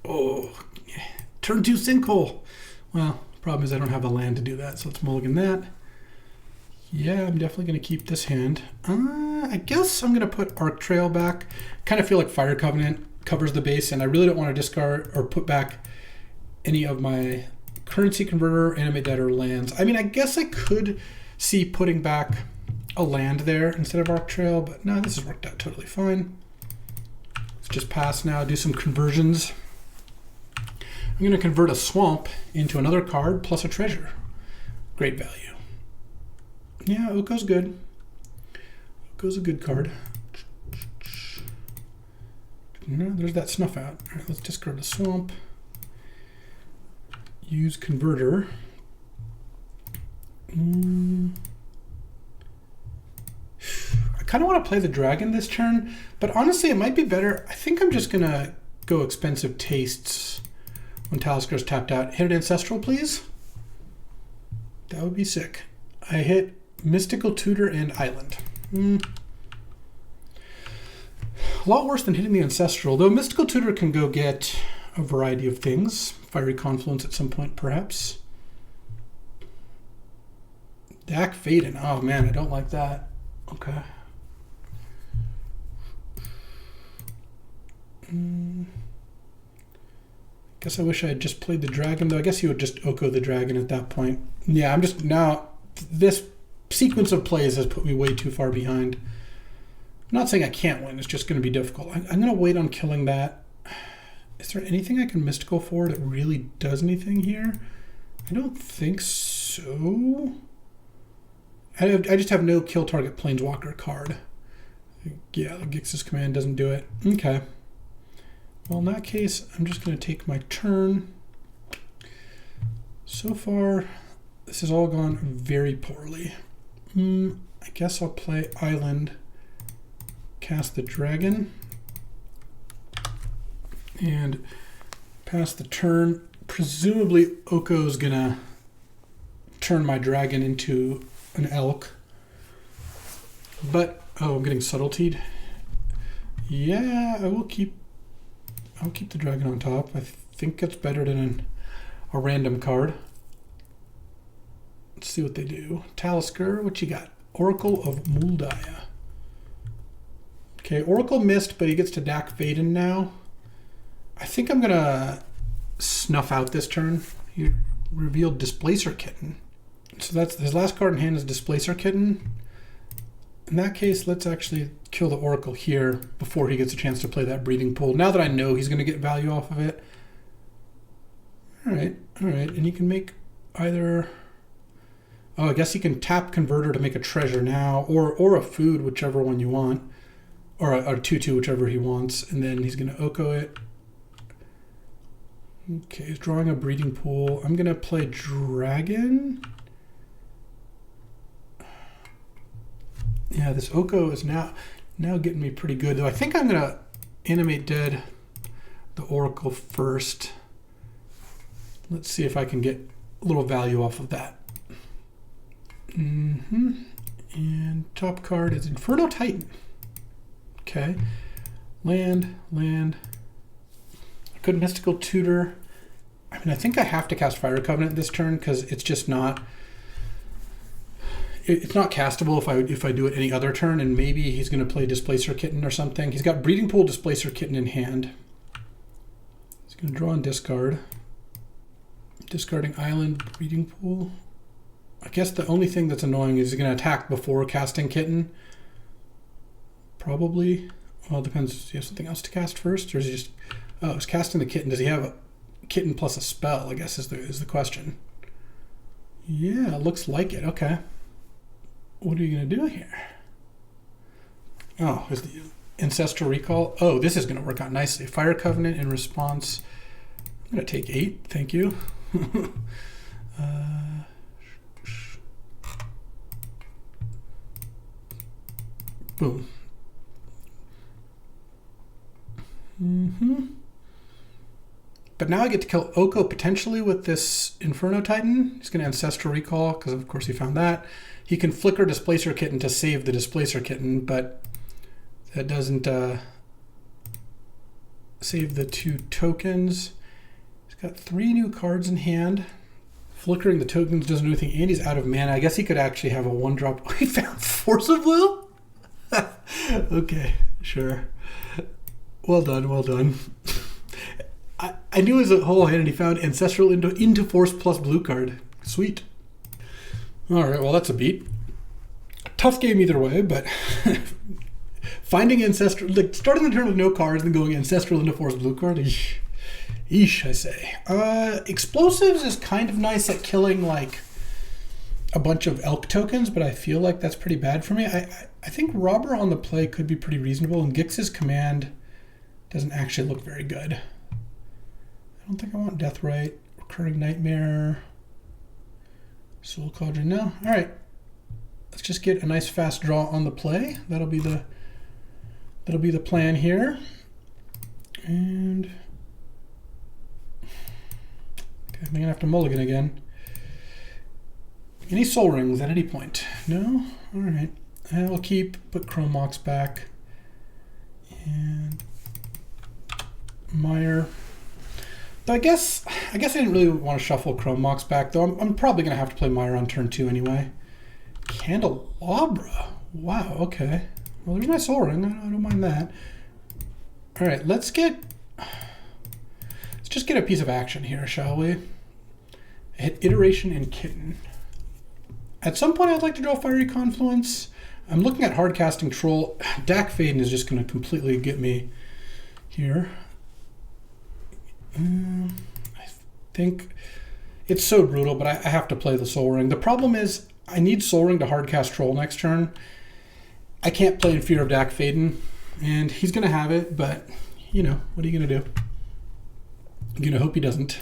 Oh, turn two Sinkhole. Well, problem is I don't have a land to do that, so let's mulligan that. Yeah, I'm definitely going to keep this hand. I guess I'm going to put Arc Trail back. Kind of feel like Fire Covenant covers the base, and I really don't want to discard or put back any of my Currency Converter, Animate Dead, or lands. I mean, I guess I could see putting back a land there instead of Arc Trail, but no, this has worked out totally fine. Let's just pass now, do some conversions. I'm going to convert a swamp into another card plus a treasure. Great value. Yeah, Oko's good. Oko's a good card. No, there's that snuff out. All right, let's discard the swamp. Use converter. I kind of want to play the dragon this turn, but honestly, it might be better. I think I'm just going to go Expensive Tastes when Taliscar's tapped out. Hit an Ancestral, please. That would be sick. I hit Mystical Tutor and Island. A lot worse than hitting the Ancestral, though Mystical Tutor can go get a variety of things. Fiery Confluence at some point, perhaps. Dak Faden. Oh man, I don't like that. Okay. Guess I wish I had just played the dragon, though. I guess he would just Oko the dragon at that point. Yeah, I'm just now. This sequence of plays has put me way too far behind. I'm not saying I can't win. It's just going to be difficult. I'm going to wait on killing that. Is there anything I can Mystical for that really does anything here? I don't think so. I just have no kill target Planeswalker card. Yeah, the Gix's command doesn't do it. Okay. Well, in that case, I'm just going to take my turn. So far, this has all gone very poorly. I guess I'll play Island, cast the dragon, and pass the turn. Presumably, Oko's going to turn my dragon into an elk. But, oh, I'm getting subtletied. Yeah, I'll keep the dragon on top. I think it's better than a random card. Let's see what they do. Talisker, what you got? Oracle of Muldaya. Okay, Oracle missed, but he gets to Dak Faden now. I think I'm going to snuff out this turn. He revealed Displacer Kitten. So that's his last card in hand is Displacer Kitten. In that case, let's actually kill the Oracle here before he gets a chance to play that Breeding Pool. Now that I know he's going to get value off of it. All right. And he can make either... Oh, I guess he can tap Converter to make a treasure now, or a food, whichever one you want. Or a 2/2, whichever he wants. And then he's going to Oko it. Okay, he's drawing a Breeding Pool. I'm going to play Dragon. Yeah, this Oko is now getting me pretty good, though. I think I'm going to Animate Dead the Oracle first. Let's see if I can get a little value off of that. And top card is Inferno Titan. Okay. Land. I could Mystical Tutor. I mean, I think I have to cast Fire Covenant this turn because it's just not... It's not castable if I do it any other turn, and maybe he's going to play Displacer Kitten or something. He's got Breeding Pool, Displacer Kitten in hand. He's going to draw and discard. Discarding Island, Breeding Pool. I guess the only thing that's annoying is he's going to attack before casting Kitten. Probably. Well, it depends. Does he have something else to cast first? Or is he just... Oh, he's casting the Kitten. Does he have a Kitten plus a spell, I guess is the question. Yeah, looks like it. Okay. What are you going to do here? Oh, is the Ancestral Recall? Oh, this is going to work out nicely. Fire Covenant in response. going to take 8. Thank you. Boom. But now I get to kill Oko potentially with this Inferno Titan. He's going to Ancestral Recall because, of course, he found that. He can flicker Displacer Kitten to save the Displacer Kitten, but that doesn't save the 2 tokens. He's got 3 new cards in hand. Flickering the tokens doesn't do anything, and he's out of mana. I guess he could actually have a 1-drop. Oh, he found Force of Will? Okay, sure. Well done, well done. I knew his whole hand, and he found Ancestral into Force plus blue card. Sweet. All right, well, that's a beat. Tough game either way, but finding Ancestral, like starting the turn with no cards and then going Ancestral into Force blue card, eesh, I say. Explosives is kind of nice at killing like a bunch of elk tokens, but I feel like that's pretty bad for me. I think Robber on the play could be pretty reasonable, and Gix's command doesn't actually look very good. I don't think I want Deathrite, Recurring Nightmare, Soul Cauldron. No, all right. Let's just get a nice fast draw on the play. That'll be the plan here. And okay, I'm gonna have to mulligan again. Any soul rings at any point? No? All right. I'll put Chrome Mox back. And Mire. But I guess I didn't really want to shuffle Chrome Mox back, though. I'm probably going to have to play Mire on turn 2 anyway. Candelabra. Wow, okay. Well, there's my soul ring. I don't mind that. All right, let's just get a piece of action here, shall we? Hit Iteration and Kitten. At some point, I'd like to draw Fiery Confluence. I'm looking at hard casting Troll. Dak Faden is just going to completely get me here. I think it's so brutal, but I have to play the Soul Ring. The problem is I need Soul Ring to hard cast Troll next turn. I can't play in fear of Dak Faden, and he's going to have it, but, you know, what are you going to do? I'm going to hope he doesn't.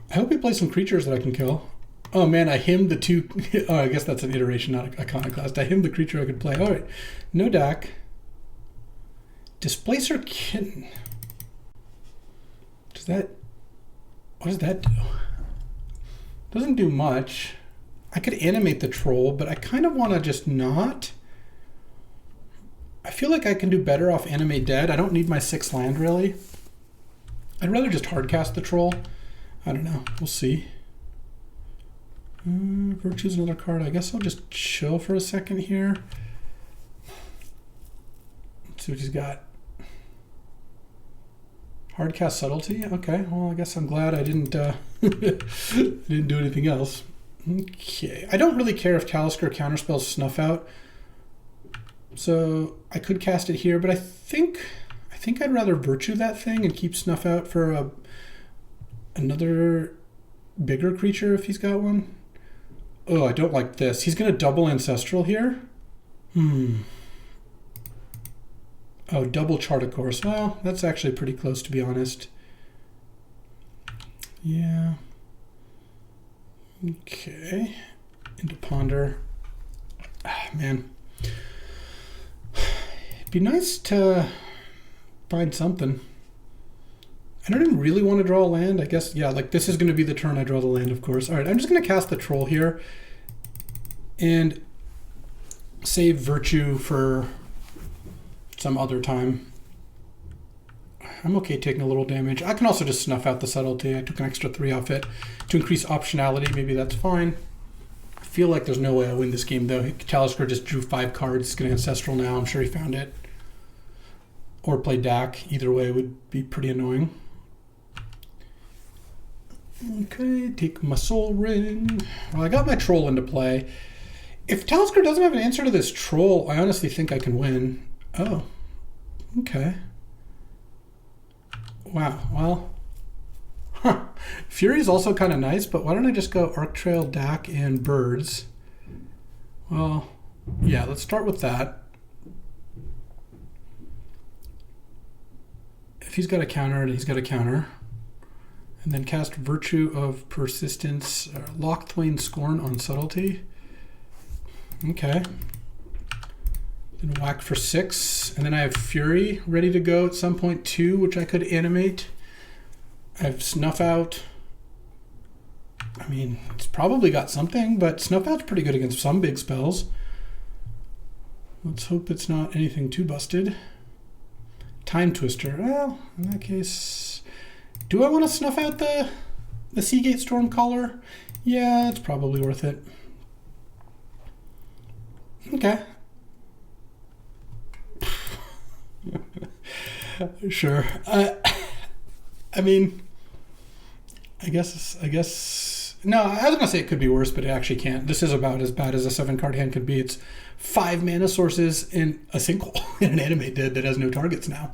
I hope he plays some creatures that I can kill. Oh man, I himmed the 2... Oh, I guess that's an iteration, not Iconoclast. I himmed the creature I could play. All right, no Dak. Displacer Kitten. What does that do? Doesn't do much. I could animate the Troll, but I kind of want to just not. I feel like I can do better off Animate Dead. I don't need my 6 land, really. I'd rather just hardcast the Troll. I don't know. We'll see. Virtue's another card. I guess I'll just chill for a second here. Let's see what he's got. Hardcast Subtlety. Okay. Well, I guess I'm glad I didn't didn't do anything else. Okay. I don't really care if Talisker counterspells Snuff Out, so I could cast it here. But I think I'd rather Virtue that thing and keep Snuff Out for another bigger creature if he's got one. Oh, I don't like this. He's going to double Ancestral here. Oh, double Chart of Course. Well, that's actually pretty close, to be honest. Yeah. Okay. Into Ponder. Ah, man. It'd be nice to find something. And I didn't really want to draw a land. I guess, yeah, like this is going to be the turn I draw the land, of course. All right, I'm just going to cast the Troll here and save Virtue for some other time. I'm okay taking a little damage. I can also just Snuff Out the Subtlety. I took an extra 3 off it to increase optionality. Maybe that's fine. I feel like there's no way I win this game, though. Talisker just drew 5 cards. He's going to Ancestral now. I'm sure he found it. Or play Dak. Either way would be pretty annoying. Okay, take my Soul Ring. Well, I got my Troll into play. If Talisker doesn't have an answer to this Troll, I honestly think I can win. Oh, okay. Wow, well. Huh. Fury is also kind of nice, but why don't I just go Arc Trail, Dak, and Birds? Well, yeah, let's start with that. If he's got a counter, he's got a counter. And then cast Virtue of Persistence, Lock Twain Scorn on Subtlety. Okay. Then whack for 6. And then I have Fury ready to go at some point too, which I could animate. I have Snuff Out. I mean, it's probably got something, but Snuff Out's pretty good against some big spells. Let's hope it's not anything too busted. Time Twister. Well, in that case, do I want to snuff out the Seagate Stormcaller? Yeah, it's probably worth it. Okay. Sure. I mean, I guess. No, I was gonna say it could be worse, but it actually can't. This is about as bad as a 7-card hand could be. It's 5 mana sources in a single in an animate dead that has no targets now.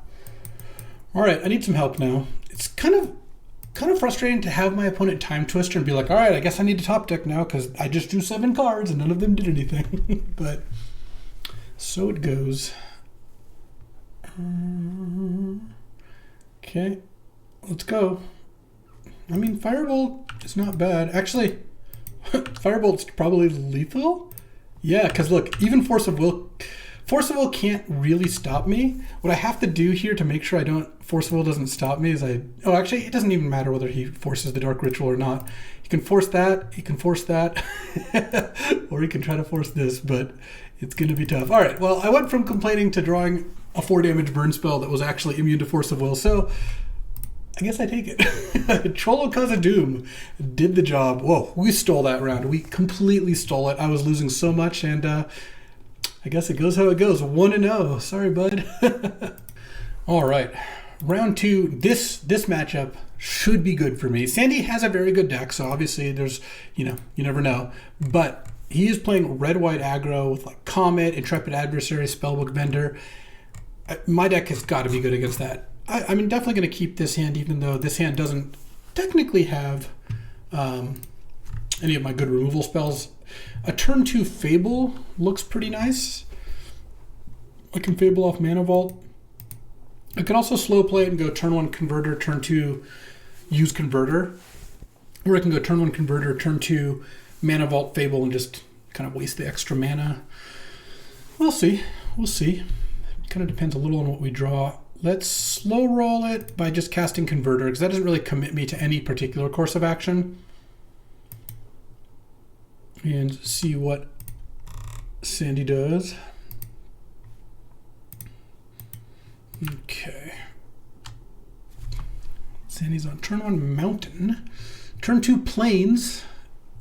All right, I need some help now. It's kind of frustrating to have my opponent Time Twister and be like, all right, I guess I need to top deck now because I just drew 7 cards and none of them did anything. But so it goes. Okay, let's go. I mean, Firebolt is not bad. Actually, Firebolt's probably lethal. Yeah, because look, even Force of Will can't really stop me. What I have to do here to make sure Force of Will doesn't stop me is actually, it doesn't even matter whether he forces the Dark Ritual or not. He can force that, he can force that, or he can try to force this, but it's going to be tough. All right, well, I went from complaining to drawing a 4 damage burn spell that was actually immune to Force of Will, so I guess I take it. Trolloca's of Doom did the job. Whoa, we stole that round. We completely stole it. I was losing so much, and I guess it goes how it goes. 1-0. Sorry, bud. All right. Round 2. This matchup should be good for me. Sandy has a very good deck, so obviously there's, you never know. But he is playing red-white aggro with like Comet, Intrepid Adversary, Spellbook Vendor. My deck has got to be good against that. I'm definitely going to keep this hand, even though this hand doesn't technically have any of my good removal spells. A turn 2 Fable looks pretty nice. I can Fable off Mana Vault. I could also slow play it and go turn 1 Converter, turn 2 use Converter. Or I can go turn 1 Converter, turn 2 Mana Vault Fable and just kind of waste the extra mana. We'll see. We'll see. It kind of depends a little on what we draw. Let's slow roll it by just casting Converter, because that doesn't really commit me to any particular course of action. And see what Sandy does. Okay. Sandy's on turn 1 Mountain. Turn 2 Plains.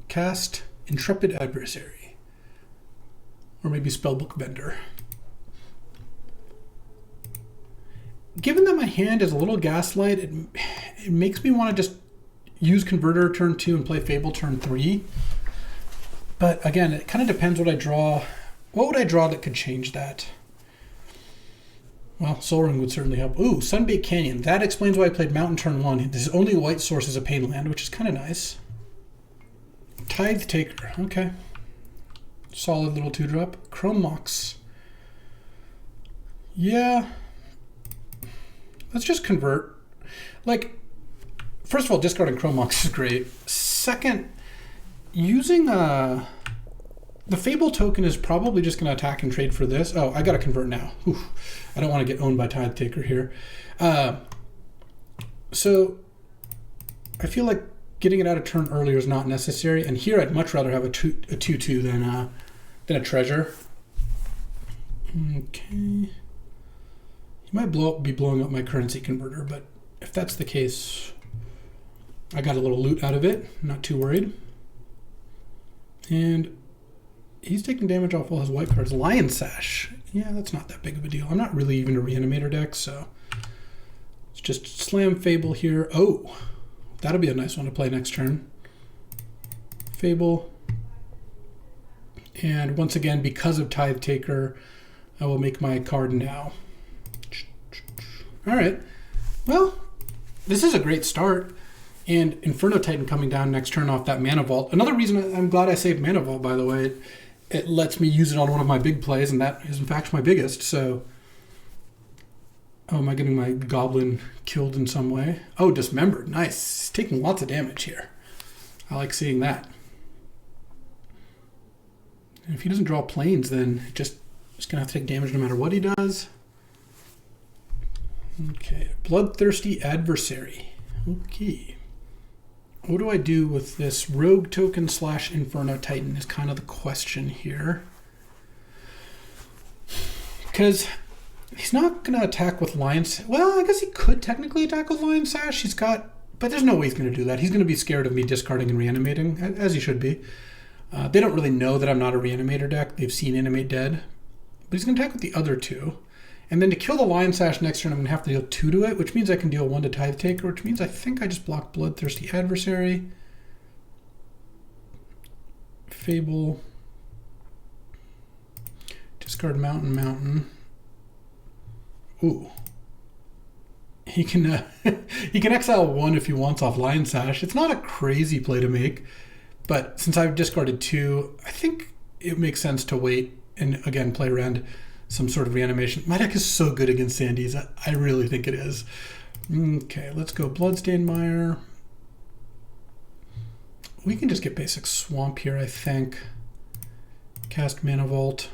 Cast Intrepid Adversary. Or maybe Spellbook Vendor. Given that my hand is a little gaslight, it makes me want to just use Converter turn 2 and play Fable turn 3. But again, it kind of depends what I draw. What would I draw that could change that? Well, Soul Ring would certainly help. Ooh, Sunbaked Canyon. That explains why I played Mountain turn 1. His only white source is a Pain Land, which is kind of nice. Tithe Taker. Okay. Solid little 2-drop. Chrome Mox. Yeah. Let's just convert. Like, first of all, discarding Chrome Mox is great. Second, using the Fable token is probably just going to attack and trade for this. Oh, I got to convert now. Oof. I don't want to get owned by Tithe Taker here. So I feel like getting it out of turn earlier is not necessary. And here I'd much rather have a 2/2 than a treasure. Okay. He might be blowing up my currency converter, but if that's the case, I got a little loot out of it. Not too worried. And he's taking damage off all his white cards. Lion Sash. Yeah, that's not that big of a deal. I'm not really even a Reanimator deck, so let's just slam Fable here. Oh, that'll be a nice one to play next turn. Fable. And once again, because of Tithe Taker, I will make my card now. All right. Well, this is a great start. And Inferno Titan coming down next turn off that Mana Vault. Another reason I'm glad I saved Mana Vault, by the way, it lets me use it on one of my big plays, and that is in fact my biggest. So Oh, am I getting my goblin killed in some way? Oh, dismembered. Nice. He's taking lots of damage here. I like seeing that. And if he doesn't draw planes, then just going to have to take damage no matter what he does. Okay, bloodthirsty adversary. Okay. What do I do with this rogue token / Inferno Titan is kind of the question here. Because he's not going to attack with Lion Sash. Well, I guess he could technically attack with Lion Sash. He's got, but there's no way he's going to do that. He's going to be scared of me discarding and reanimating, as he should be. They don't really know that I'm not a reanimator deck. They've seen Animate Dead. But he's going to attack with the other two. And then to kill the Lion Sash next turn, I'm going to have to deal 2 to it, which means I can deal 1 to Tithe Taker, which means I think I just block Bloodthirsty Adversary. Fable. Discard Mountain. Ooh. He can he can exile 1 if he wants off Lion Sash. It's not a crazy play to make, but since I've discarded 2, I think it makes sense to wait and again play around some sort of reanimation. My deck is so good against Sandy's. I really think it is. Okay, let's go Bloodstained Mire. We can just get basic Swamp here, I think. Cast Mana Vault.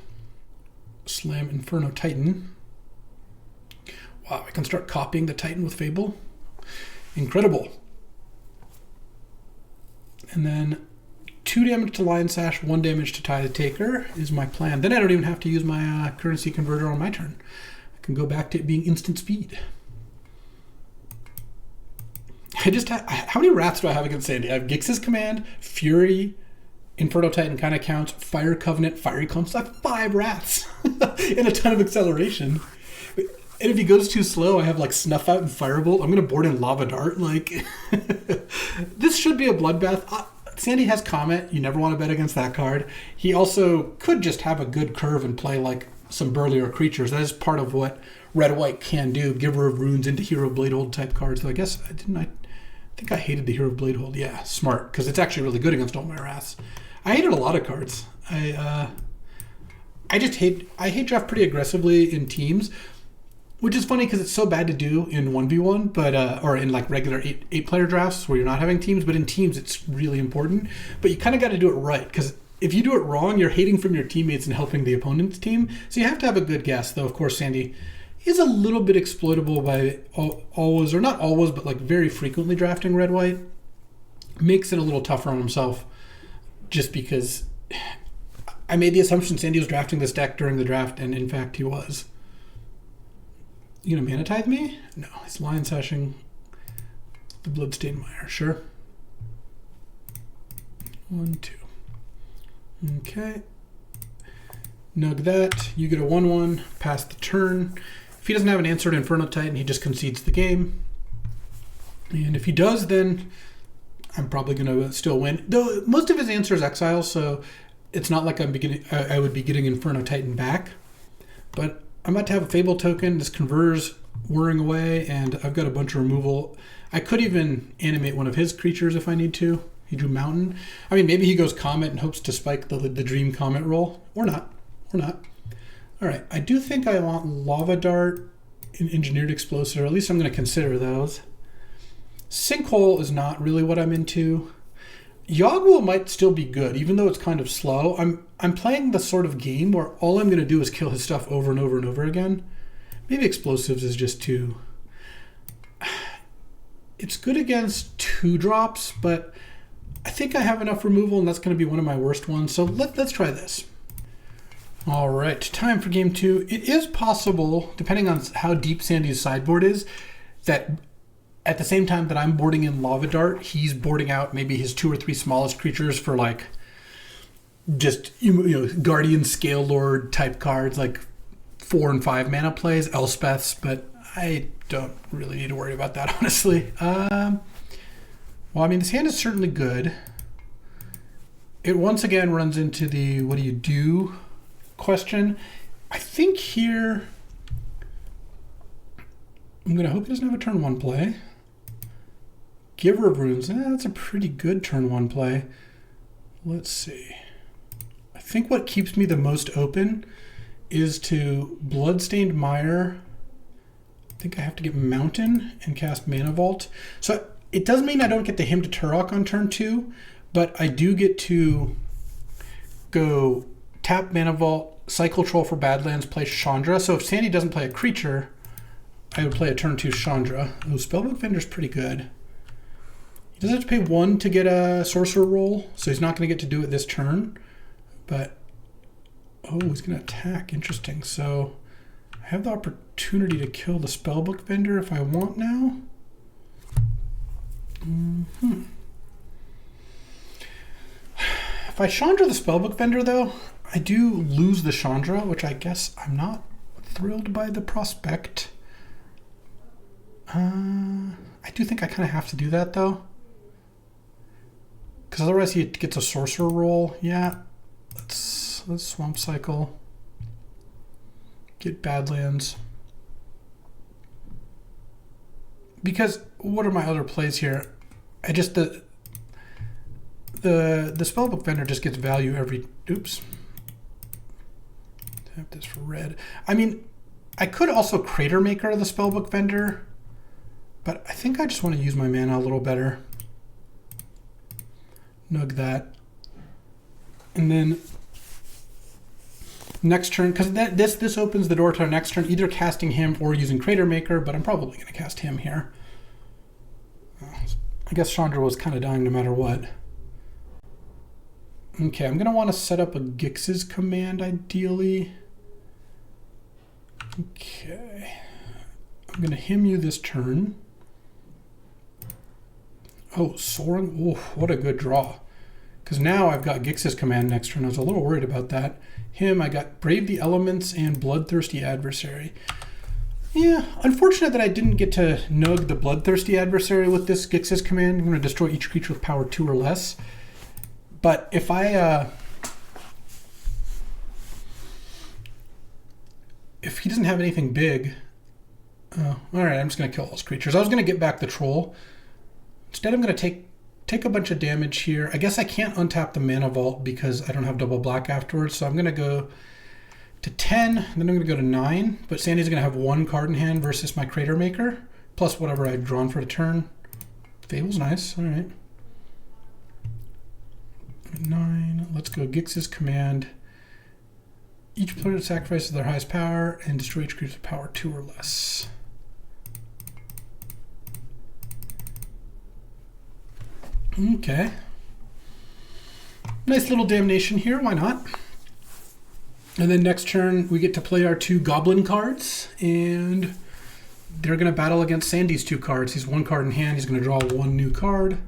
Slam Inferno Titan. Wow, I can start copying the Titan with Fable. Incredible. And then 2 damage to Lion Sash, 1 damage to Tithe Taker is my plan. Then I don't even have to use my currency converter on my turn. I can go back to it being instant speed. I just have, how many Wraths do I have against Sandy? I have Gix's Command, Fury, Inferno Titan kind of counts, Fire Covenant, Fiery Clumps. I have 5 Wraths and a ton of acceleration. And if he goes too slow, I have like Snuff Out and Firebolt. I'm going to board in Lava Dart. Like, this should be a bloodbath. Sandy has Comet. You never want to bet against that card. He also could just have a good curve and play like some burlier creatures. That is part of what Red-White can do. Giver of Runes into Hero of Bladehold type cards. So I guess I think I hated the Hero of Bladehold. Yeah, smart, because it's actually really good against all my Wraths. I hated a lot of cards. I hate draft pretty aggressively in teams, which is funny because it's so bad to do in 1v1, but or in like regular 8-player drafts where you're not having teams, but in teams it's really important. But you kind of got to do it right, because if you do it wrong, you're hating from your teammates and helping the opponent's team. So you have to have a good guess, though. Of course, Sandy is a little bit exploitable by always, or not always, but like very frequently drafting Red-White. Makes it a little tougher on himself, just because I made the assumption Sandy was drafting this deck during the draft, and in fact he was. You gonna Mana Tithe me? No, he's Lion Sashing the Bloodstained Mire, sure. 1, 2. Okay. Nug that. You get a 1/1, pass the turn. If he doesn't have an answer to Inferno Titan, he just concedes the game. And if he does, then I'm probably gonna still win. Though most of his answer is exile, so it's not like I would be getting Inferno Titan back. But I'm about to have a Fable token. This converter's whirring away, and I've got a bunch of removal. I could even animate one of his creatures if I need to. He drew Mountain. I mean, maybe he goes Comet and hopes to spike the Dream Comet roll. Or not. All right, I do think I want Lava Dart and Engineered Explosive, or at least I'm going to consider those. Sinkhole is not really what I'm into. Yogg-Will might still be good, even though it's kind of slow. I'm playing the sort of game where all I'm going to do is kill his stuff over and over and over again. Maybe Explosives is just too... It's good against 2-drops, but I think I have enough removal, and that's going to be one of my worst ones. So let's try this. All right, time for game 2. It is possible, depending on how deep Sandy's sideboard is, that at the same time that I'm boarding in Lava Dart, he's boarding out maybe his 2 or 3 smallest creatures for like just Guardian Scale Lord type cards, like 4 and 5 mana plays, Elspeths, but I don't really need to worry about that, honestly. Well, I mean, this hand is certainly good. It once again runs into the what do you do question. I think here I'm going to hope he doesn't have a turn 1 play. Giver of Runes, that's a pretty good turn 1 play. Let's see. I think what keeps me the most open is to Bloodstained Mire think I have to get Mountain and cast Mana Vault. So it does mean I don't get the Hymn to Turok on turn 2, but I do get to go tap Mana Vault, cycle Troll for Badlands, play Chandra. So if Sandy doesn't play a creature, I would play a turn 2 Chandra. Oh, Spellbook Vendor's pretty good. He does have to pay 1 to get a Sorcerer roll, so he's not going to get to do it this turn. But, oh, he's going to attack. Interesting. So I have the opportunity to kill the Spellbook Vendor if I want now. If I Chandra the Spellbook Vendor, though, I do lose the Chandra, which I guess I'm not thrilled by the prospect. I do think I kind of have to do that, though. Because otherwise he gets a Sorcerer roll. Yeah, let's Swamp Cycle. Get Badlands. Because what are my other plays here? I just the Spellbook Vendor just gets value every. Oops. Tap this for red. I mean, I could also Crater Maker the Spellbook Vendor, but I think I just want to use my mana a little better. Nug that, and then next turn, because this opens the door to our next turn, either casting him or using Crater Maker, but I'm probably going to cast him here. I guess Chandra was kind of dying no matter what. Okay, I'm going to want to set up a Gix's Command, ideally. Okay. I'm going to hymn you this turn. Oh, Soaring. Oh, what a good draw. Because now I've got Gix's Command next turn. I was a little worried about that. Him, I got Brave the Elements and Bloodthirsty Adversary. Yeah, unfortunate that I didn't get to nug the Bloodthirsty Adversary with this Gix's Command. I'm going to destroy each creature with power 2 or less. But if if he doesn't have anything big, all right, I'm just going to kill all those creatures. I was going to get back the Troll. Instead, I'm going to take a bunch of damage here. I guess I can't untap the Mana Vault because I don't have double black afterwards. So I'm going to go to 10, then I'm going to go to 9. But Sandy's going to have 1 card in hand versus my Crater Maker, plus whatever I've drawn for the turn. Fable's nice. All right. 9. Let's go Gix's Command. Each player sacrifices their highest power and destroy each creature with power 2 or less. Okay. Nice little damnation here, why not? And then next turn we get to play our 2 Goblin cards, and they're going to battle against Sandy's 2 cards. He's 1 card in hand, he's going to draw 1 new card.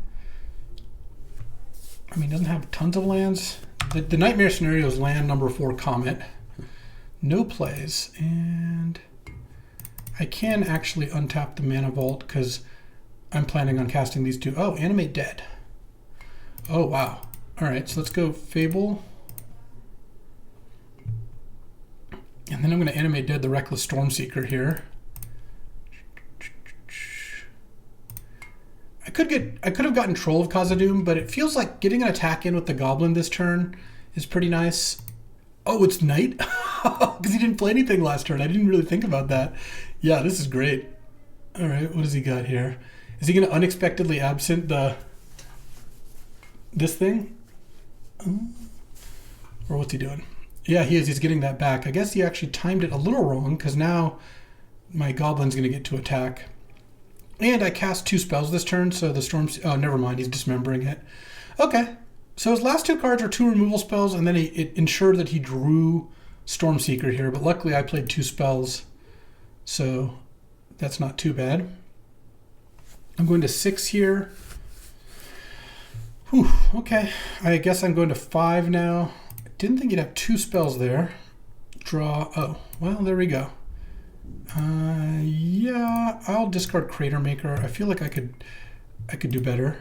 I mean, doesn't have tons of lands. The nightmare scenario is land number 4 Comet. No plays, and I can actually untap the Mana Vault because I'm planning on casting these 2. Oh, Animate Dead. Oh, wow. All right, so let's go Fable. And then I'm going to Animate Dead the Reckless Stormseeker here. I could have gotten Troll of Khazad-dûm, but it feels like getting an attack in with the Goblin this turn is pretty nice. Oh, it's Night? Because he didn't play anything last turn. I didn't really think about that. Yeah, this is great. All right, what does he got here? Is he going to unexpectedly absent this thing? Or what's he doing? Yeah, he is. He's getting that back. I guess he actually timed it a little wrong because now my Goblin's going to get to attack. And I cast 2 spells this turn, so the Storm... Oh, never mind. He's dismembering it. Okay. So his last 2 cards are 2 removal spells, and then it ensured that he drew Stormseeker here. But luckily, I played 2 spells, so that's not too bad. I'm going to 6 here. Whew, okay. I guess I'm going to 5 now. I didn't think you'd have 2 spells there. Draw. Oh, well, there we go. Yeah, I'll discard Crater Maker. I feel like I could do better.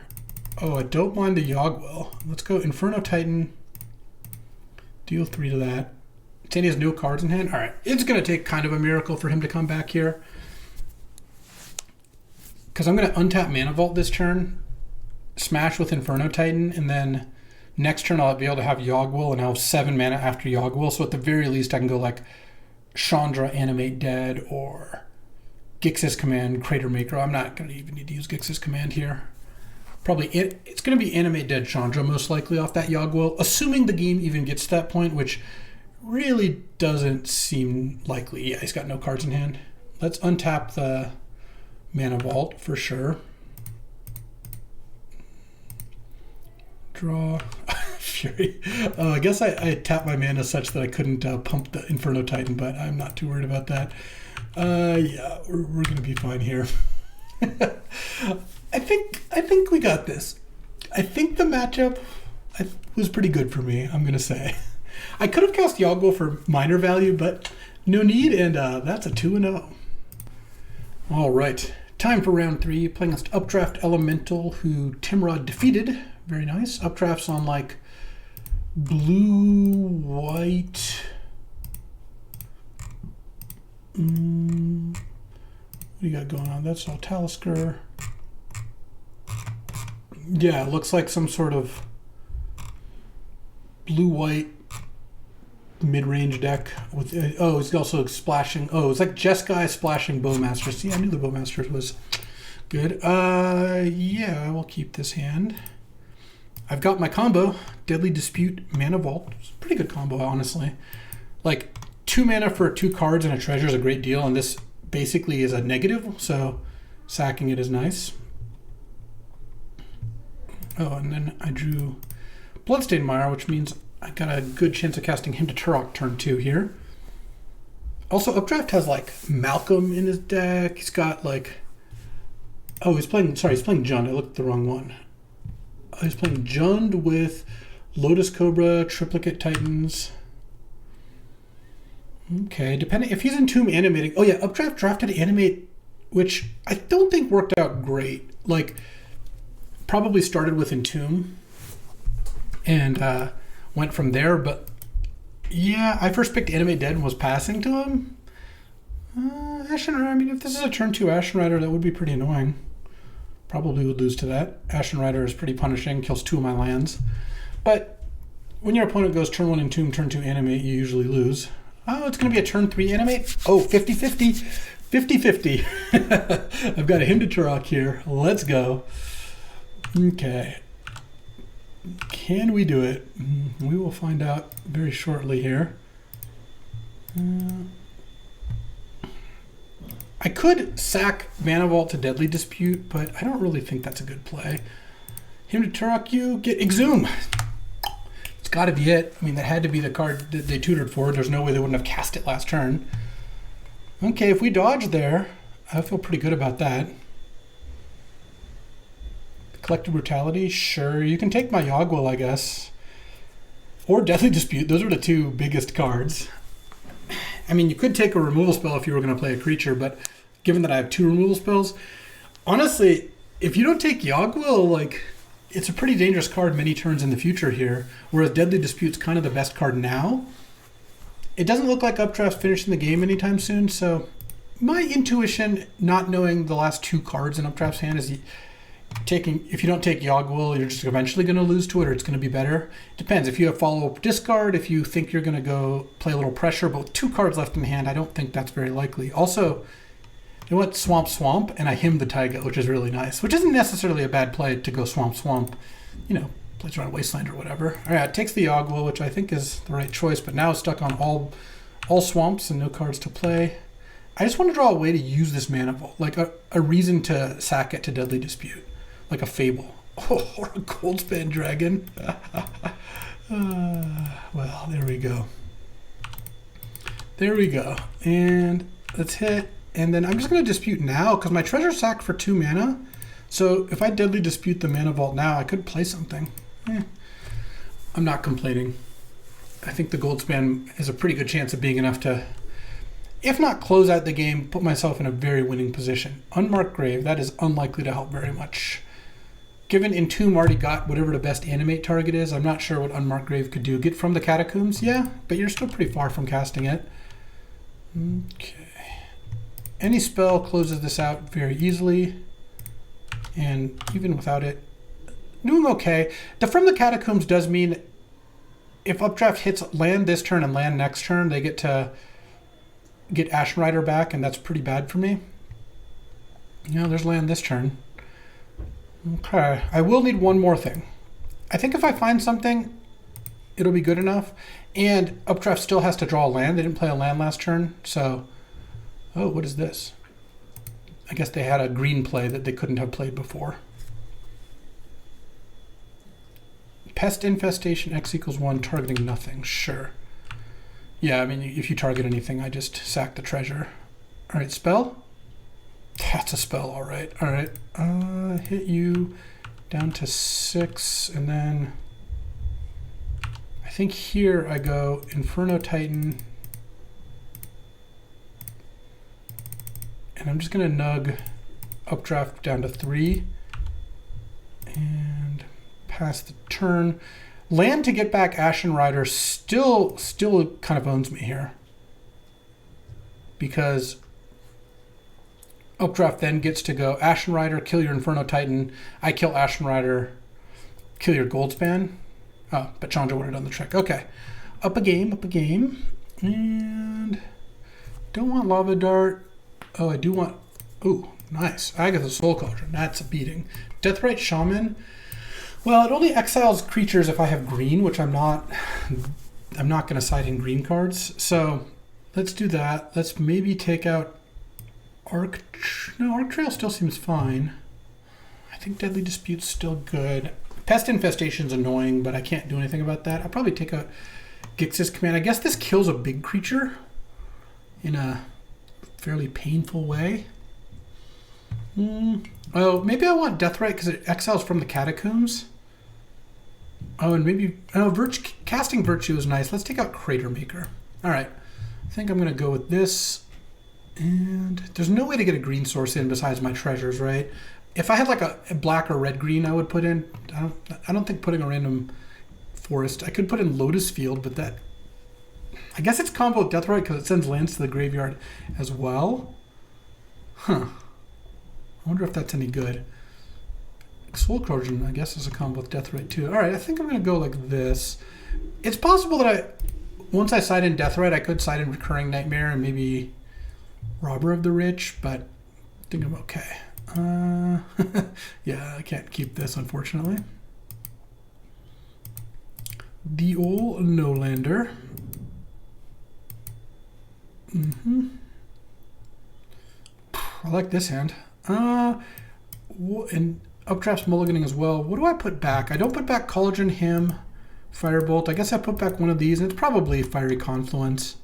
Oh, I don't mind the Yogg-Will. Let's go Inferno Titan. Deal 3 to that. Sandy has no cards in hand. All right, it's going to take kind of a miracle for him to come back here. Because I'm going to untap Mana Vault this turn, smash with Inferno Titan, and then next turn I'll be able to have Yogg-Will, and I'll have 7 mana after Yogg-Will. So at the very least I can go like Chandra, Animate Dead, or Gix's command, Crater Maker. I'm not going to even need to use Gix's command here. Probably it's going to be Animate Dead Chandra most likely off that Yogg-Will, assuming the game even gets to that point, which really doesn't seem likely. Yeah, he's got no cards in hand. Let's untap the Mana Vault for sure. Draw. Fury. I guess I tapped my mana such that I couldn't pump the Inferno Titan, but I'm not too worried about that. Yeah, we're going to be fine here. I think we got this. I think the matchup was pretty good for me, I'm going to say. I could have cast Yogg-Will for minor value, but no need, and that's a 2-0. All right, time for round 3. Playing against Updraft Elemental, who Timrod defeated. Very nice. Updraft's on like blue, white. What do you got going on? That's all Talisker. Yeah, it looks like some sort of blue-white mid-range deck with oh, it's also splashing. Oh, it's like Jeskai splashing Bowmaster. See, I knew the Bowmaster was good. Yeah, I will keep this hand. I've got my combo, Deadly Dispute, Mana Vault. It's a pretty good combo, honestly. Like 2 mana for 2 cards and a treasure is a great deal, and this basically is a negative, so sacking it is nice. Oh, and then I drew Bloodstained Mire, which means I got a good chance of casting him to Turok turn 2 here. Also, Updraft has like Malcolm in his deck. He's got like, oh, he's playing Jund. I looked at the wrong one. He's playing Jund with Lotus Cobra, Triplicate Titans. Okay, depending if he's Entomb animating. Oh yeah, Updraft drafted Animate, which I don't think worked out great. Like, probably started with Entomb and went from there. But yeah, I first picked Animate Dead and was passing to him. Ashen Rider. I mean, if this is a turn 2 Ashen Rider, that would be pretty annoying. Probably would lose to that. Ashen Rider is pretty punishing, kills 2 of my lands. But when your opponent goes turn 1 Entomb, turn 2 Animate, you usually lose. Oh, it's going to be a turn 3 Animate. Oh, 50-50. 50-50. I've got a Hymn to Turok here. Let's go. Okay. Can we do it? We will find out very shortly here. I could sack Mana Vault to Deadly Dispute, but I don't really think that's a good play. Hymn to Turok, you get Exhume. It's got to be it. I mean, that had to be the card that they tutored for. There's no way they wouldn't have cast it last turn. Okay, if we dodge there, I feel pretty good about that. Collective Brutality, sure. You can take my Yogg-Will, I guess. Or Deathly Dispute. Those are the 2 biggest cards. I mean, you could take a removal spell if you were going to play a creature, but given that I have 2 removal spells, honestly, if you don't take Yogg-Will, like, it's a pretty dangerous card many turns in the future here, whereas Deadly Dispute's kind of the best card now. It doesn't look like Updraft's finishing the game anytime soon, so my intuition, not knowing the last 2 cards in Updraft's hand, is if you don't take Yogg-Will, you're just eventually going to lose to it, or it's going to be better. Depends. If you have follow-up discard, if you think you're going to go play a little pressure, but with 2 cards left in hand, I don't think that's very likely. Also, you went Swamp, and I Hymn the Taiga, which is really nice, which isn't necessarily a bad play to go Swamp. You know, plays around Wasteland or whatever. All right, it takes the Yogg-Will, which I think is the right choice, but now it's stuck on all swamps and no cards to play. I just want to draw a way to use this Mana Vault, like a reason to sack it to Deadly Dispute. Like a Fable. Oh, or a Goldspan Dragon. Well, there we go. There we go. And let's hit. And then I'm just going to Dispute now because my treasure's sacked for 2 mana. So if I Deadly Dispute the Mana Vault now, I could play something. I'm not complaining. I think the Goldspan has a pretty good chance of being enough to, if not close out the game, put myself in a very winning position. Unmarked Grave, that is unlikely to help very much. Given Entomb already got whatever the best animate target is, I'm not sure what Unmarked Grave could do. Get from the Catacombs? Yeah, but you're still pretty far from casting it. Okay. Any spell closes this out very easily. And even without it, doing okay. The From the Catacombs does mean if Updraft hits land this turn and land next turn, they get to get Ashen Rider back, and that's pretty bad for me. Yeah, there's land this turn. Okay, I will need one more thing. I think if I find something, it'll be good enough. And Updraft still has to draw a land. They didn't play a land last turn, so... Oh, what is this? I guess they had a green play that they couldn't have played before. Pest infestation, X equals 1, targeting nothing. Sure. Yeah, I mean, if you target anything, I just sack the treasure. All right, spell? That's a spell, all right. All right, hit you down to 6, and then I think here I go Inferno Titan, and I'm just gonna nug Updraft down to 3, and pass the turn. Land to get back Ashen Rider still kind of owns me here, because Updraft then gets to go Ashen Rider, kill your Inferno Titan. I kill Ashen Rider, kill your Goldspan. Oh, but Chandra would have done the trick. Okay, up a game, and don't want Lava Dart. Oh, I do want. Ooh, nice. Agatha's Soul Cauldron. That's a beating. Deathrite Shaman. Well, it only exiles creatures if I have green, which I'm not. I'm not going to side in green cards. So let's do that. Let's maybe take out Arc. No, Arc Trail still seems fine. I think Deadly Dispute's still good. Pest Infestation's annoying, but I can't do anything about that. I'll probably take out Gix's Command. I guess this kills a big creature in a fairly painful way. Oh, maybe I want Deathrite because it exiles from the Catacombs. Oh, and maybe casting Virtue is nice. Let's take out Crater Maker. All right, I think I'm going to go with this. And there's no way to get a green source in besides my treasures, right? If I had like a black or red green, I would put in. I don't think putting a random forest. I could put in Lotus Field, but that. I guess it's combo with Deathrite because it sends lands to the graveyard as well. Huh. I wonder if that's any good. Soul Cauldron, I guess, is a combo with Deathrite too. All right, I think I'm going to go like this. It's possible that once I side in Deathrite, I could side in Recurring Nightmare and maybe Robber of the Rich, but I think I'm okay. Yeah, I can't keep this, unfortunately. The old No-Lander. I like this hand. And Updraft's mulliganing as well. What do I put back? I don't put back Collagen, Him, Firebolt. I guess I put back one of these, and it's probably Fiery Confluence.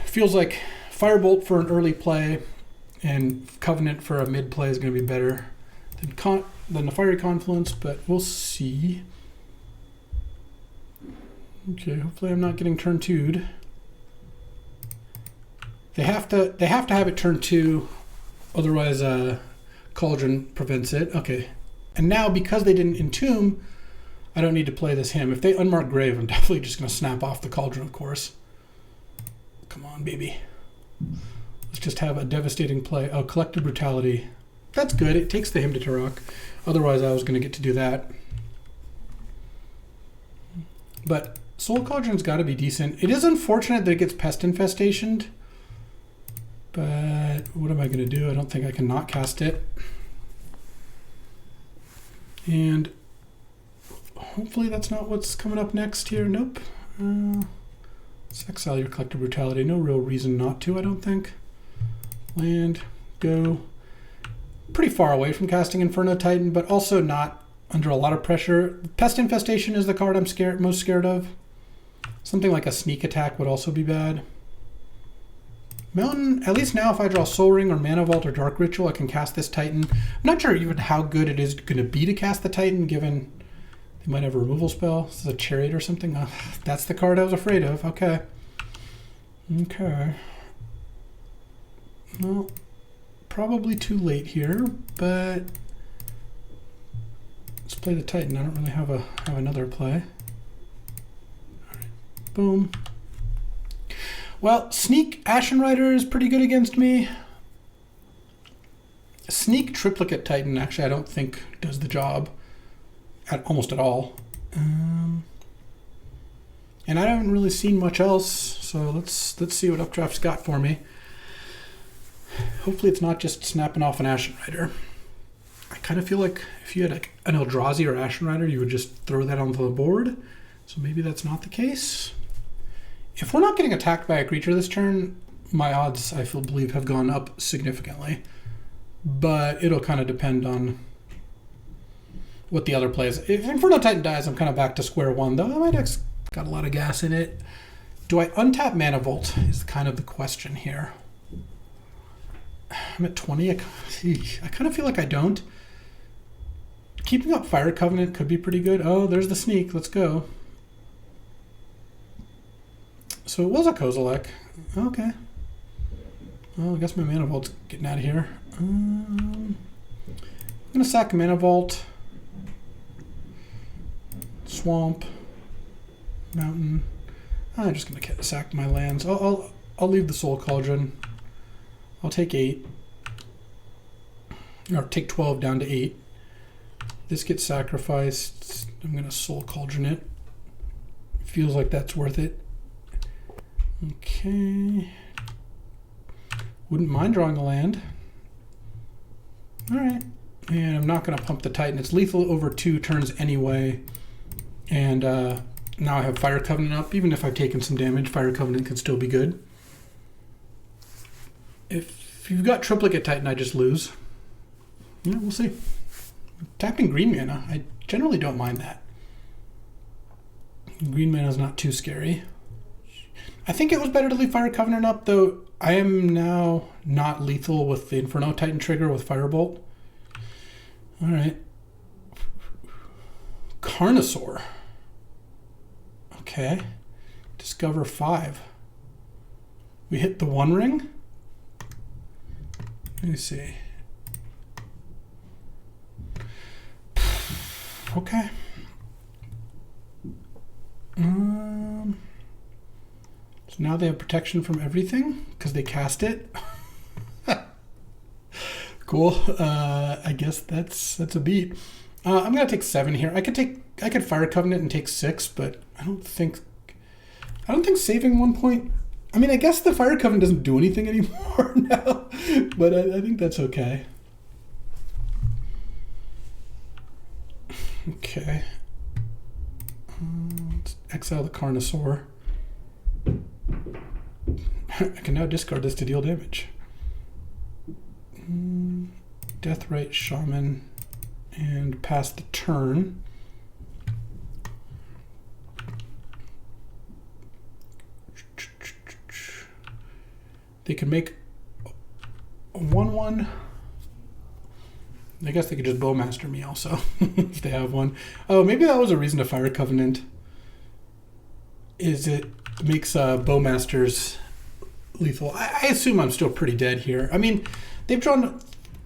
Feels like Firebolt for an early play and Covenant for a mid play is going to be better than the Fiery Confluence, but we'll see. Okay, hopefully I'm not getting turn 2'd. They have to have it turn 2, otherwise Cauldron prevents it. Okay, and now because they didn't entomb, I don't need to play this Him. If they unmark Grave, I'm definitely just going to snap off the Cauldron, of course. Come on, baby. Let's just have a devastating play. Oh, Collective Brutality. That's good. It takes the Hymn to Turok. Otherwise, I was going to get to do that. But Soul Cauldron's got to be decent. It is unfortunate that it gets Pest Infestationed. But what am I going to do? I don't think I can not cast it. And hopefully that's not what's coming up next here. Nope. Let's exile your Collective Brutality. No real reason not to, I don't think. Land, go. Pretty far away from casting Inferno Titan, but also not under a lot of pressure. Pest Infestation is the card I'm most scared of. Something like a Sneak Attack would also be bad. Mountain, at least now if I draw Soul Ring or Mana Vault or Dark Ritual, I can cast this Titan. I'm not sure even how good it is going to be to cast the Titan, given they might have a removal spell. This is a Chariot or something. Oh, that's the card I was afraid of. Okay. Okay. Well, probably too late here, but let's play the Titan. I don't really have another play. All right. Boom. Well, Sneak Ashen Rider is pretty good against me. Sneak Triplicate Titan, actually, I don't think does the job almost at all. And I haven't really seen much else, so let's see what Updraft's got for me. Hopefully it's not just snapping off an Ashen Rider. I kind of feel like if you had like an Eldrazi or Ashen Rider, you would just throw that onto the board. So maybe that's not the case. If we're not getting attacked by a creature this turn, my odds, I believe, have gone up significantly. But it'll kind of depend on what the other plays. If Inferno Titan dies, I'm kind of back to square one, though. My deck's got a lot of gas in it. Do I untap Mana Vault is kind of the question here. I'm at 20. I kind of feel like I don't. Keeping up Fire Covenant could be pretty good. Oh, there's the sneak. Let's go. So it was a Kozilek. Okay. Well, I guess my Mana Vault's getting out of here. I'm going to sack Mana Vault. Swamp. Mountain. I'm just going to sack my lands. I'll leave the Soul Cauldron. I'll take 8. Or take 12 down to 8. This gets sacrificed. I'm going to Soul Cauldron it. Feels like that's worth it. Okay. Wouldn't mind drawing a land. Alright. And I'm not going to pump the Titan. It's lethal over 2 turns anyway. And now I have Fire Covenant up. Even if I've taken some damage, Fire Covenant can still be good. If you've got Triplicate Titan, I just lose. Yeah, we'll see. Tapping green mana, I generally don't mind that. Green mana is not too scary. I think it was better to leave Fire Covenant up, though I am now not lethal with the Inferno Titan trigger with Firebolt. Alright. Carnosaur. Okay. Discover 5. We hit the One Ring. Let me see. Okay. So now they have protection from everything because they cast it. Cool. I guess that's a beat. I'm gonna take 7 here. I could Fire Covenant and take 6, but I don't think saving 1 point. I mean, I guess the Fire Covenant doesn't do anything anymore now, but I think that's okay. Okay. Let's exile the Carnosaur. I can now discard this to deal damage. Deathrite Shaman and pass the turn. They can make a 1/1. I guess they could just Bowmaster me also if they have one. Oh, maybe that was a reason to Fire Covenant. Is it makes Bowmasters lethal. I assume I'm still pretty dead here. I mean, they've drawn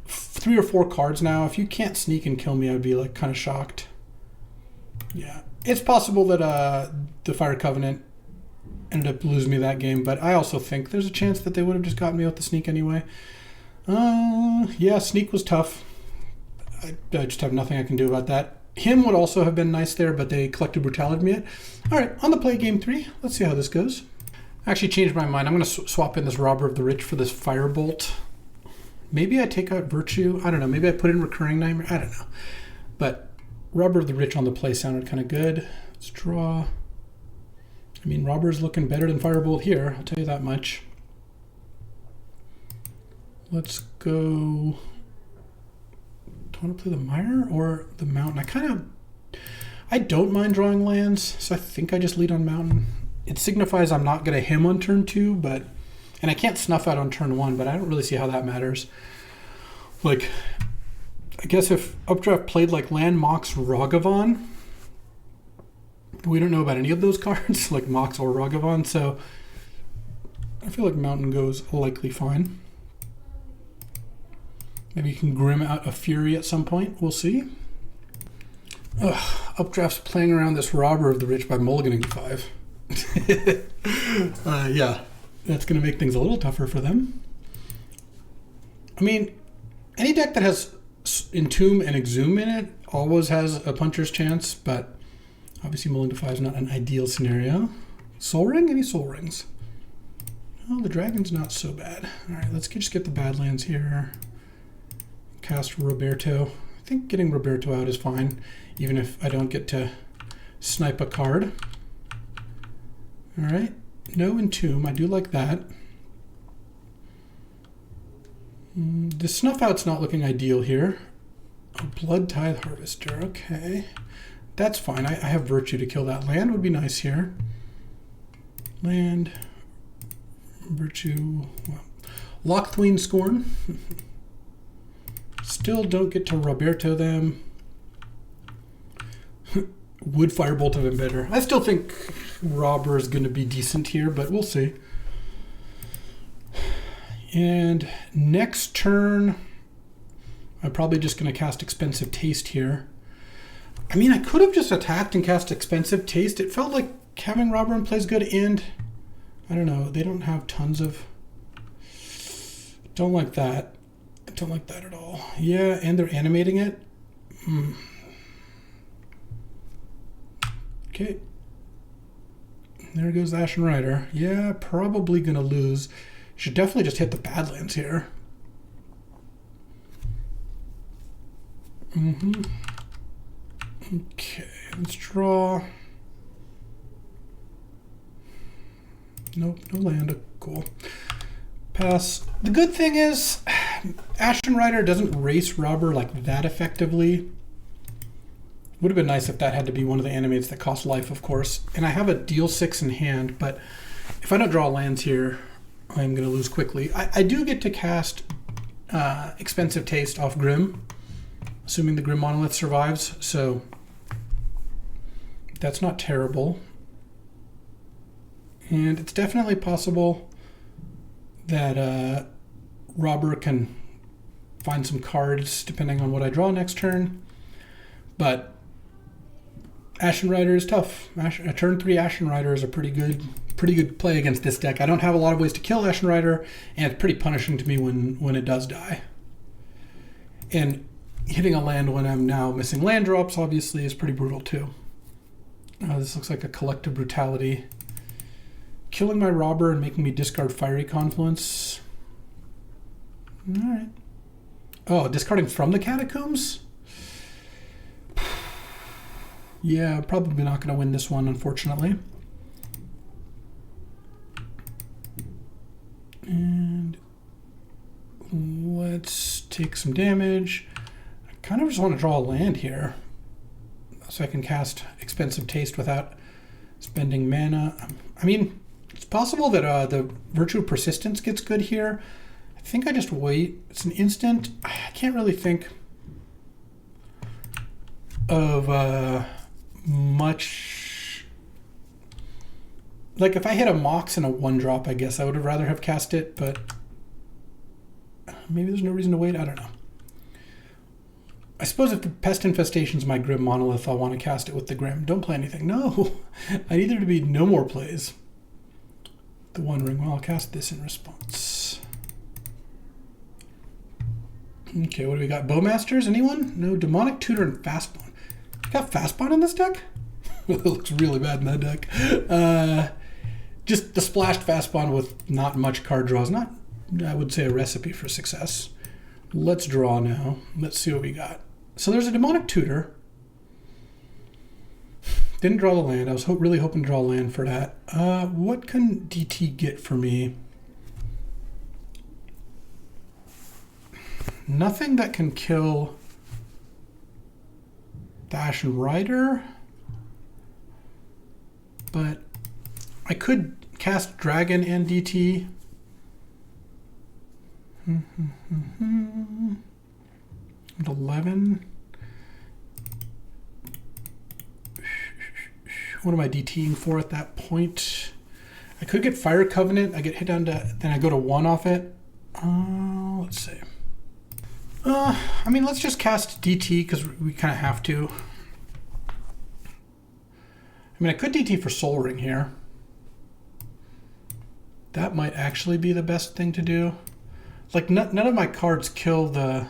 3 or 4 cards now. If you can't sneak and kill me, I'd be like kind of shocked. Yeah, it's possible that the Fire Covenant ended up losing me that game, but I also think there's a chance that they would have just gotten me with the sneak anyway. Yeah, sneak was tough. I just have nothing I can do about that. Him would also have been nice there, but they collected brutality me it. All right, on the play game 3. Let's see how this goes. I actually changed my mind. I'm going to swap in this Robber of the Rich for this Firebolt. Maybe I take out Virtue. I don't know. Maybe I put in Recurring Nightmare. I don't know. But Robber of the Rich on the play sounded kind of good. Let's draw. I mean, Robber's looking better than Firebolt here. I'll tell you that much. Let's go. Do I want to play the Mire or the Mountain? I don't mind drawing lands, so I think I just lead on Mountain. It signifies I'm not going to him on turn 2, but, and I can't snuff out on turn 1, but I don't really see how that matters. Like, I guess if Updraft played like land Mox Ragavan, we don't know about any of those cards, like Mox or Ragavan, so I feel like Mountain goes likely fine. Maybe you can Grim out a Fury at some point. We'll see. Updraft's playing around this Robber of the Rich by mulliganing 5. Yeah, that's going to make things a little tougher for them. I mean, any deck that has Entomb and Exhume in it always has a puncher's chance, but obviously mulling to 5 is not an ideal scenario. Soul Ring? Any Soul Rings? Oh, the dragon's not so bad. All right, let's just get the Badlands here. Cast Roberto. I think getting Roberto out is fine, even if I don't get to snipe a card. All right, no Entomb. I do like that. The Snuff Out's not looking ideal here. A Blood Tithe Harvester. Okay, that's fine. I have Virtue to kill that. Land would be nice here. Land. Virtue. Well, Lochthwain Scorn. Still don't get to Roberto them. Wood Firebolt have been better. I still think Robber is going to be decent here, but we'll see. And next turn, I'm probably just going to cast Expensive Taste here. I mean, I could have just attacked and cast Expensive Taste. It felt like having Robber in play is good, and I don't know, they don't have tons of... Don't like that. I don't like that at all. Yeah, and they're animating it. Okay. There goes the Ashen Rider. Yeah, probably going to lose. Should definitely just hit the Badlands here. Okay, let's draw. Nope, no land. Cool. Pass. The good thing is, Ashen Rider doesn't race Robber like that effectively. Would have been nice if that had to be one of the animates that cost life, of course. And I have a deal 6 in hand, but if I don't draw lands here, I'm going to lose quickly. I do get to cast Expensive Taste off Grim, assuming the Grim Monolith survives, so that's not terrible. And it's definitely possible that Robber can find some cards depending on what I draw next turn, but Ashen Rider is tough. A turn 3 Ashen Rider is a pretty good play against this deck. I don't have a lot of ways to kill Ashen Rider, and it's pretty punishing to me when it does die. And hitting a land when I'm now missing land drops, obviously, is pretty brutal too. This looks like a Collective Brutality. Killing my Robber and making me discard Fiery Confluence. All right. Oh, discarding from the Catacombs? Yeah, probably not going to win this one, unfortunately. And let's take some damage. I kind of just want to draw a land here so I can cast Expensive Taste without spending mana. I mean, it's possible that the Virtue of Persistence gets good here. I think I just wait. It's an instant. I can't really think of much. Like if I hit a Mox and a 1-drop, I guess I would have rather have cast it, but maybe there's no reason to wait. I don't know. I suppose if the Pest Infestation's my Grim Monolith, I'll want to cast it with the Grim. Don't play anything. No, I need there to be no more plays. The One Ring. Well, I'll cast this in response. Okay, what do we got? Bowmasters? Anyone? No. Demonic Tutor and Fastbone. You got Fastbone in this deck? It looks really bad in that deck. Just the splashed Fastbone with not much card draws. Not, I would say, a recipe for success. Let's draw now. Let's see what we got. So there's a Demonic Tutor. Didn't draw the land. I was really hoping to draw land for that. What can DT get for me? Nothing that can kill the Ashen Rider, but I could cast Dragon and DT. At 11. What am I DTing for at that point? I could get Fire Covenant. I get hit down to, then I go to 1 off it. Let's see. I mean, let's just cast DT because we kind of have to. I mean, I could DT for Soul Ring here. That might actually be the best thing to do. Like, none of my cards kill the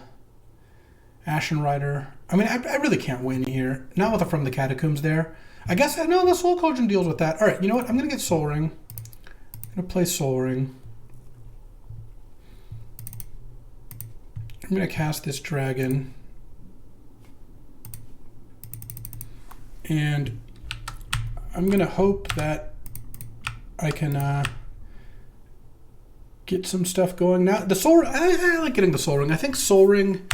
Ashen Rider. I mean, I really can't win here. Not with the From the Catacombs there. I guess, no, the Soul Cauldron deals with that. All right, you know what? I'm going to get Soul Ring. I'm going to play Soul Ring. I'm going to cast this dragon. And I'm going to hope that I can get some stuff going. Now, the Soul Ring, I like getting the Soul Ring. I think Soul Ring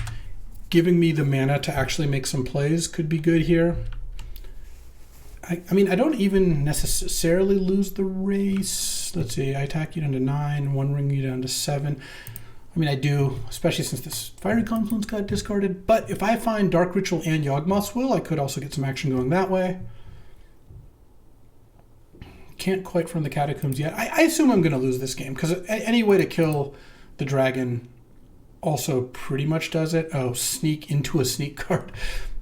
giving me the mana to actually make some plays could be good here. I mean, I don't even necessarily lose the race. Let's see, I attack you down to 9, one ring you down to 7. I mean, I do, especially since this Fiery Confluence got discarded. But if I find Dark Ritual and Yawgmoth's Will, I could also get some action going that way. Can't quite from the Catacombs yet. I assume I'm going to lose this game, because any way to kill the dragon also pretty much does it. Oh, sneak into a sneak card.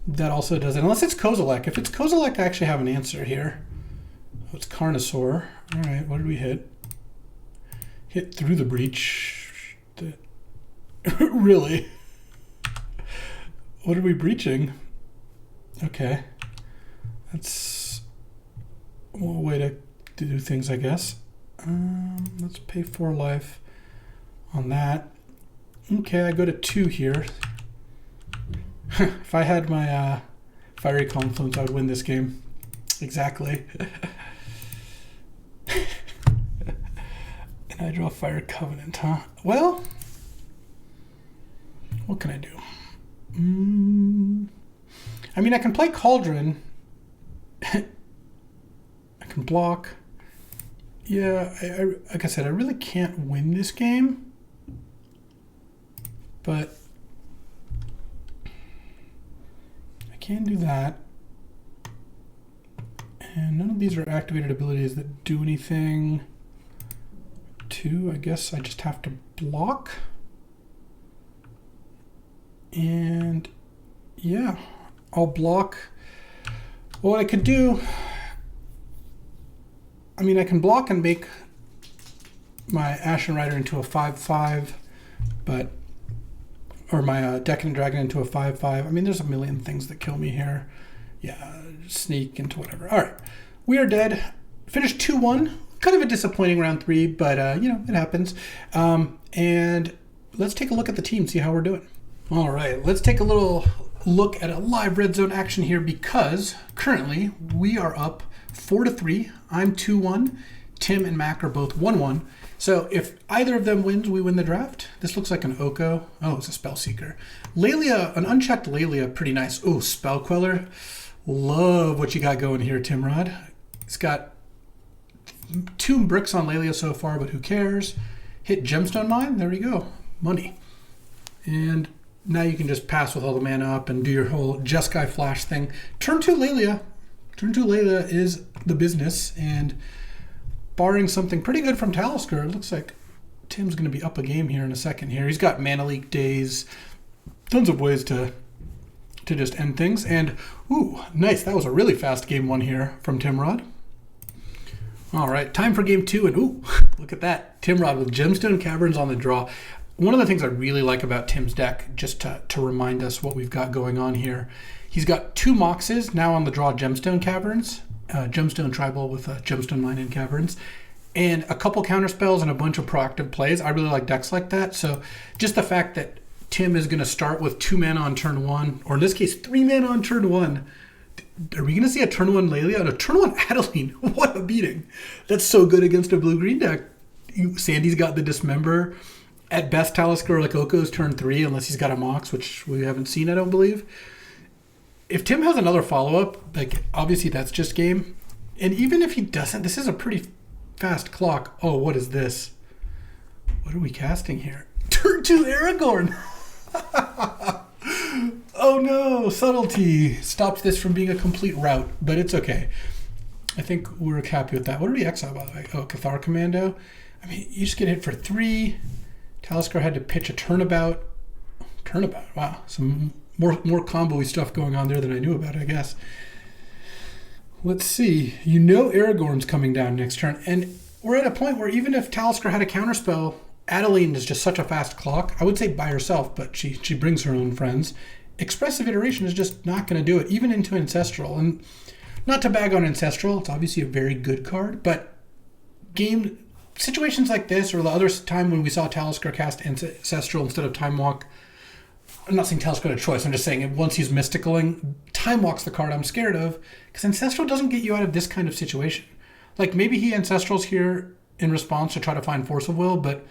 That also does it. Unless it's Kozilek. If it's Kozilek, I actually have an answer here. Oh, it's Carnosaur. All right, what did we hit? Hit through the breach. Really? What are we breaching? Okay. That's one way to do things, I guess. Let's pay 4 life on that. Okay, I go to 2 here. If I had my Fiery Confluence, I would win this game. Exactly. And I draw Fire Covenant, huh? Well, what can I do? I mean, I can play Cauldron. I can block. Yeah, like I said, I really can't win this game. But I can do that. And none of these are activated abilities that do anything. 2, I guess I just have to block. And yeah, I'll block. What I could do, I mean, I can block and make my Ashen Rider into a 5/5, but or my Decadent Dragon into a 5/5. I mean, there's a million things that kill me here. Yeah, sneak into whatever. All right, we are dead. Finished 2-1. Kind of a disappointing round 3, but you know, it happens. And let's take a look at the team, see how we're doing. All right, let's take a little look at a live red zone action here, because currently we are up 4-3. I'm 2-1. Tim and Mac are both 1-1. So if either of them wins, we win the draft. This looks like an Oko. Oh, it's a Spellseeker. Lelia, an unchecked Lelia, pretty nice. Oh, Spell Queller. Love what you got going here, Timrod. It's got 2 bricks on Lelia so far, but who cares? Hit Gemstone Mine. There we go. Money. And now you can just pass with all the mana up and do your whole Jeskai Flash thing. Turn 2 Lelia. Turn 2 Lelia is the business, and barring something pretty good from Talisker, it looks like Tim's going to be up a game here in a second here. He's got Mana Leak days, tons of ways to just end things. And, ooh, nice. That was a really fast game 1 here from Timrod. All right, time for game 2, and ooh, look at that. Timrod with Gemstone Caverns on the draw. One of the things I really like about Tim's deck, just to remind us what we've got going on here, he's got 2 Moxes now on the draw, Gemstone Caverns, Gemstone Tribal with Gemstone Mine and Caverns, and a couple counterspells and a bunch of proactive plays. I really like decks like that. So just the fact that Tim is going to start with 2 mana on turn 1, or in this case 3 mana on turn 1. Are we going to see a turn 1 Lelia and a turn 1 Adeline? What a beating. That's so good against a blue-green deck. Sandy's got the Dismember. At best, Talisker like Oko's turn 3, unless he's got a Mox, which we haven't seen, I don't believe. If Tim has another follow-up, like, obviously that's just game. And even if he doesn't, this is a pretty fast clock. Oh, what is this? What are we casting here? Turn 2 Aragorn! Oh no, Subtlety stops this from being a complete rout, but it's okay. I think we're happy with that. What did we exile, by the way? Oh, Cathar Commando. I mean, you just get hit for 3. Talisker had to pitch a turnabout. Turnabout, wow. Some more combo-y stuff going on there than I knew about, I guess. Let's see. You know Aragorn's coming down next turn, and we're at a point where even if Talisker had a counterspell, Adeline is just such a fast clock. I would say by herself, but she brings her own friends. Expressive Iteration is just not going to do it, even into Ancestral. And not to bag on Ancestral, it's obviously a very good card, but game situations like this, or the other time when we saw Talisker cast Ancestral instead of Time Walk, I'm not saying Talisker got a choice. I'm just saying once he's mysticaling, Time Walk's the card I'm scared of, because Ancestral doesn't get you out of this kind of situation. Like, maybe he Ancestrals here in response to try to find Force of Will, but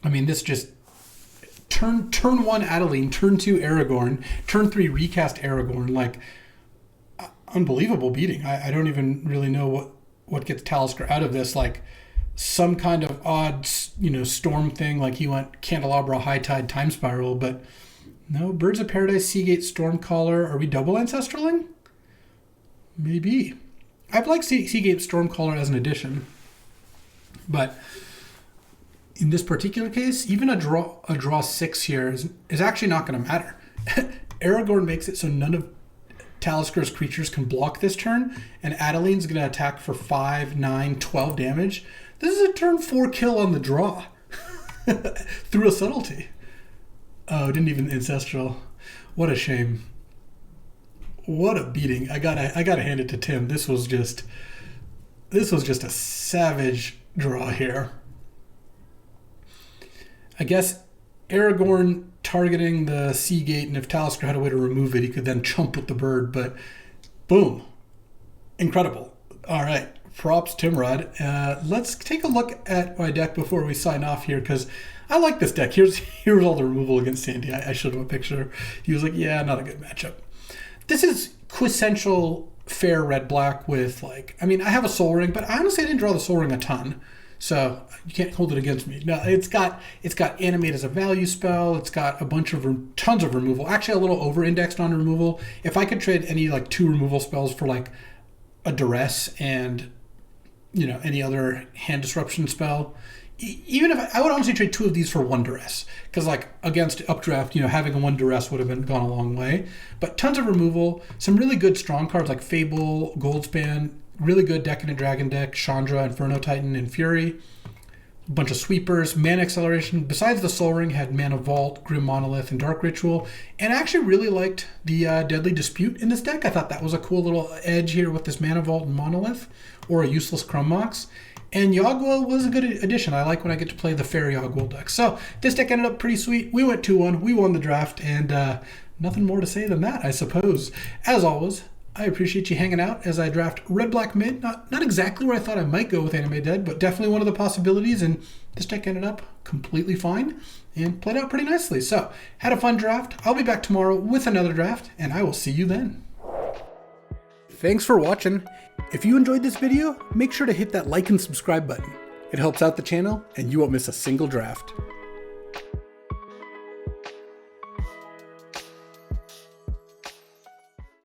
I mean, this just turn 1 Adeline, turn 2 Aragorn, turn 3 recast Aragorn, like unbelievable beating. I don't even really know what gets Talisker out of this, like some kind of odd, storm thing, like he went Candelabra, High Tide, Time Spiral, but no, Birds of Paradise, Seagate, Stormcaller. Are we double Ancestraling? Maybe. I'd like Seagate Stormcaller as an addition, but in this particular case, even a draw 6 here is actually not going to matter. Aragorn makes it so none of Talisker's creatures can block this turn, and Adeline's going to attack for 5, 9, 12 damage. This is a turn 4 kill on the draw through a subtlety. Oh, didn't even Ancestral. What a shame. What a beating. I gotta hand it to Tim. This was just a savage draw here. I guess Aragorn targeting the Seagate, and if Talisker had a way to remove it, he could then chump with the bird, but boom. Incredible. All right. Props, Timrod. Let's take a look at my deck before we sign off here, because I like this deck. Here's all the removal against Sandy. I showed him a picture. He was like, yeah, not a good matchup. This is quintessential fair red-black with, like, I mean, I have a Soul Ring, but honestly, I didn't draw the Soul Ring a ton, so you can't hold it against me. No, it's got Animate as a value spell. It's got tons of removal. Actually, a little over-indexed on removal. If I could trade any, like, 2 removal spells for, like, a Duress and any other hand disruption spell, even if I would honestly trade 2 of these for 1 Duress, because like against Updraft, having a 1 Duress would have gone a long way. But tons of removal, some really good strong cards like Fable, Goldspan, really good Decadent Dragon deck, Chandra, Inferno Titan, and Fury. A bunch of sweepers, Mana Acceleration. Besides the Soul Ring, had Mana Vault, Grim Monolith, and Dark Ritual. And I actually really liked the Deadly Dispute in this deck. I thought that was a cool little edge here with this Mana Vault and Monolith, or a useless Chrome Mox. And Yogwell was a good addition. I like when I get to play the Fair Yogwell deck. So this deck ended up pretty sweet. We went 2-1. We won the draft, and nothing more to say than that, I suppose. As always, I appreciate you hanging out as I draft Red Black Mid. Not exactly where I thought I might go with Anime Dead, but definitely one of the possibilities, and this deck ended up completely fine and played out pretty nicely. So, had a fun draft. I'll be back tomorrow with another draft, and I will see you then. Thanks for watching. If you enjoyed this video, make sure to hit that like and subscribe button. It helps out the channel, and you won't miss a single draft.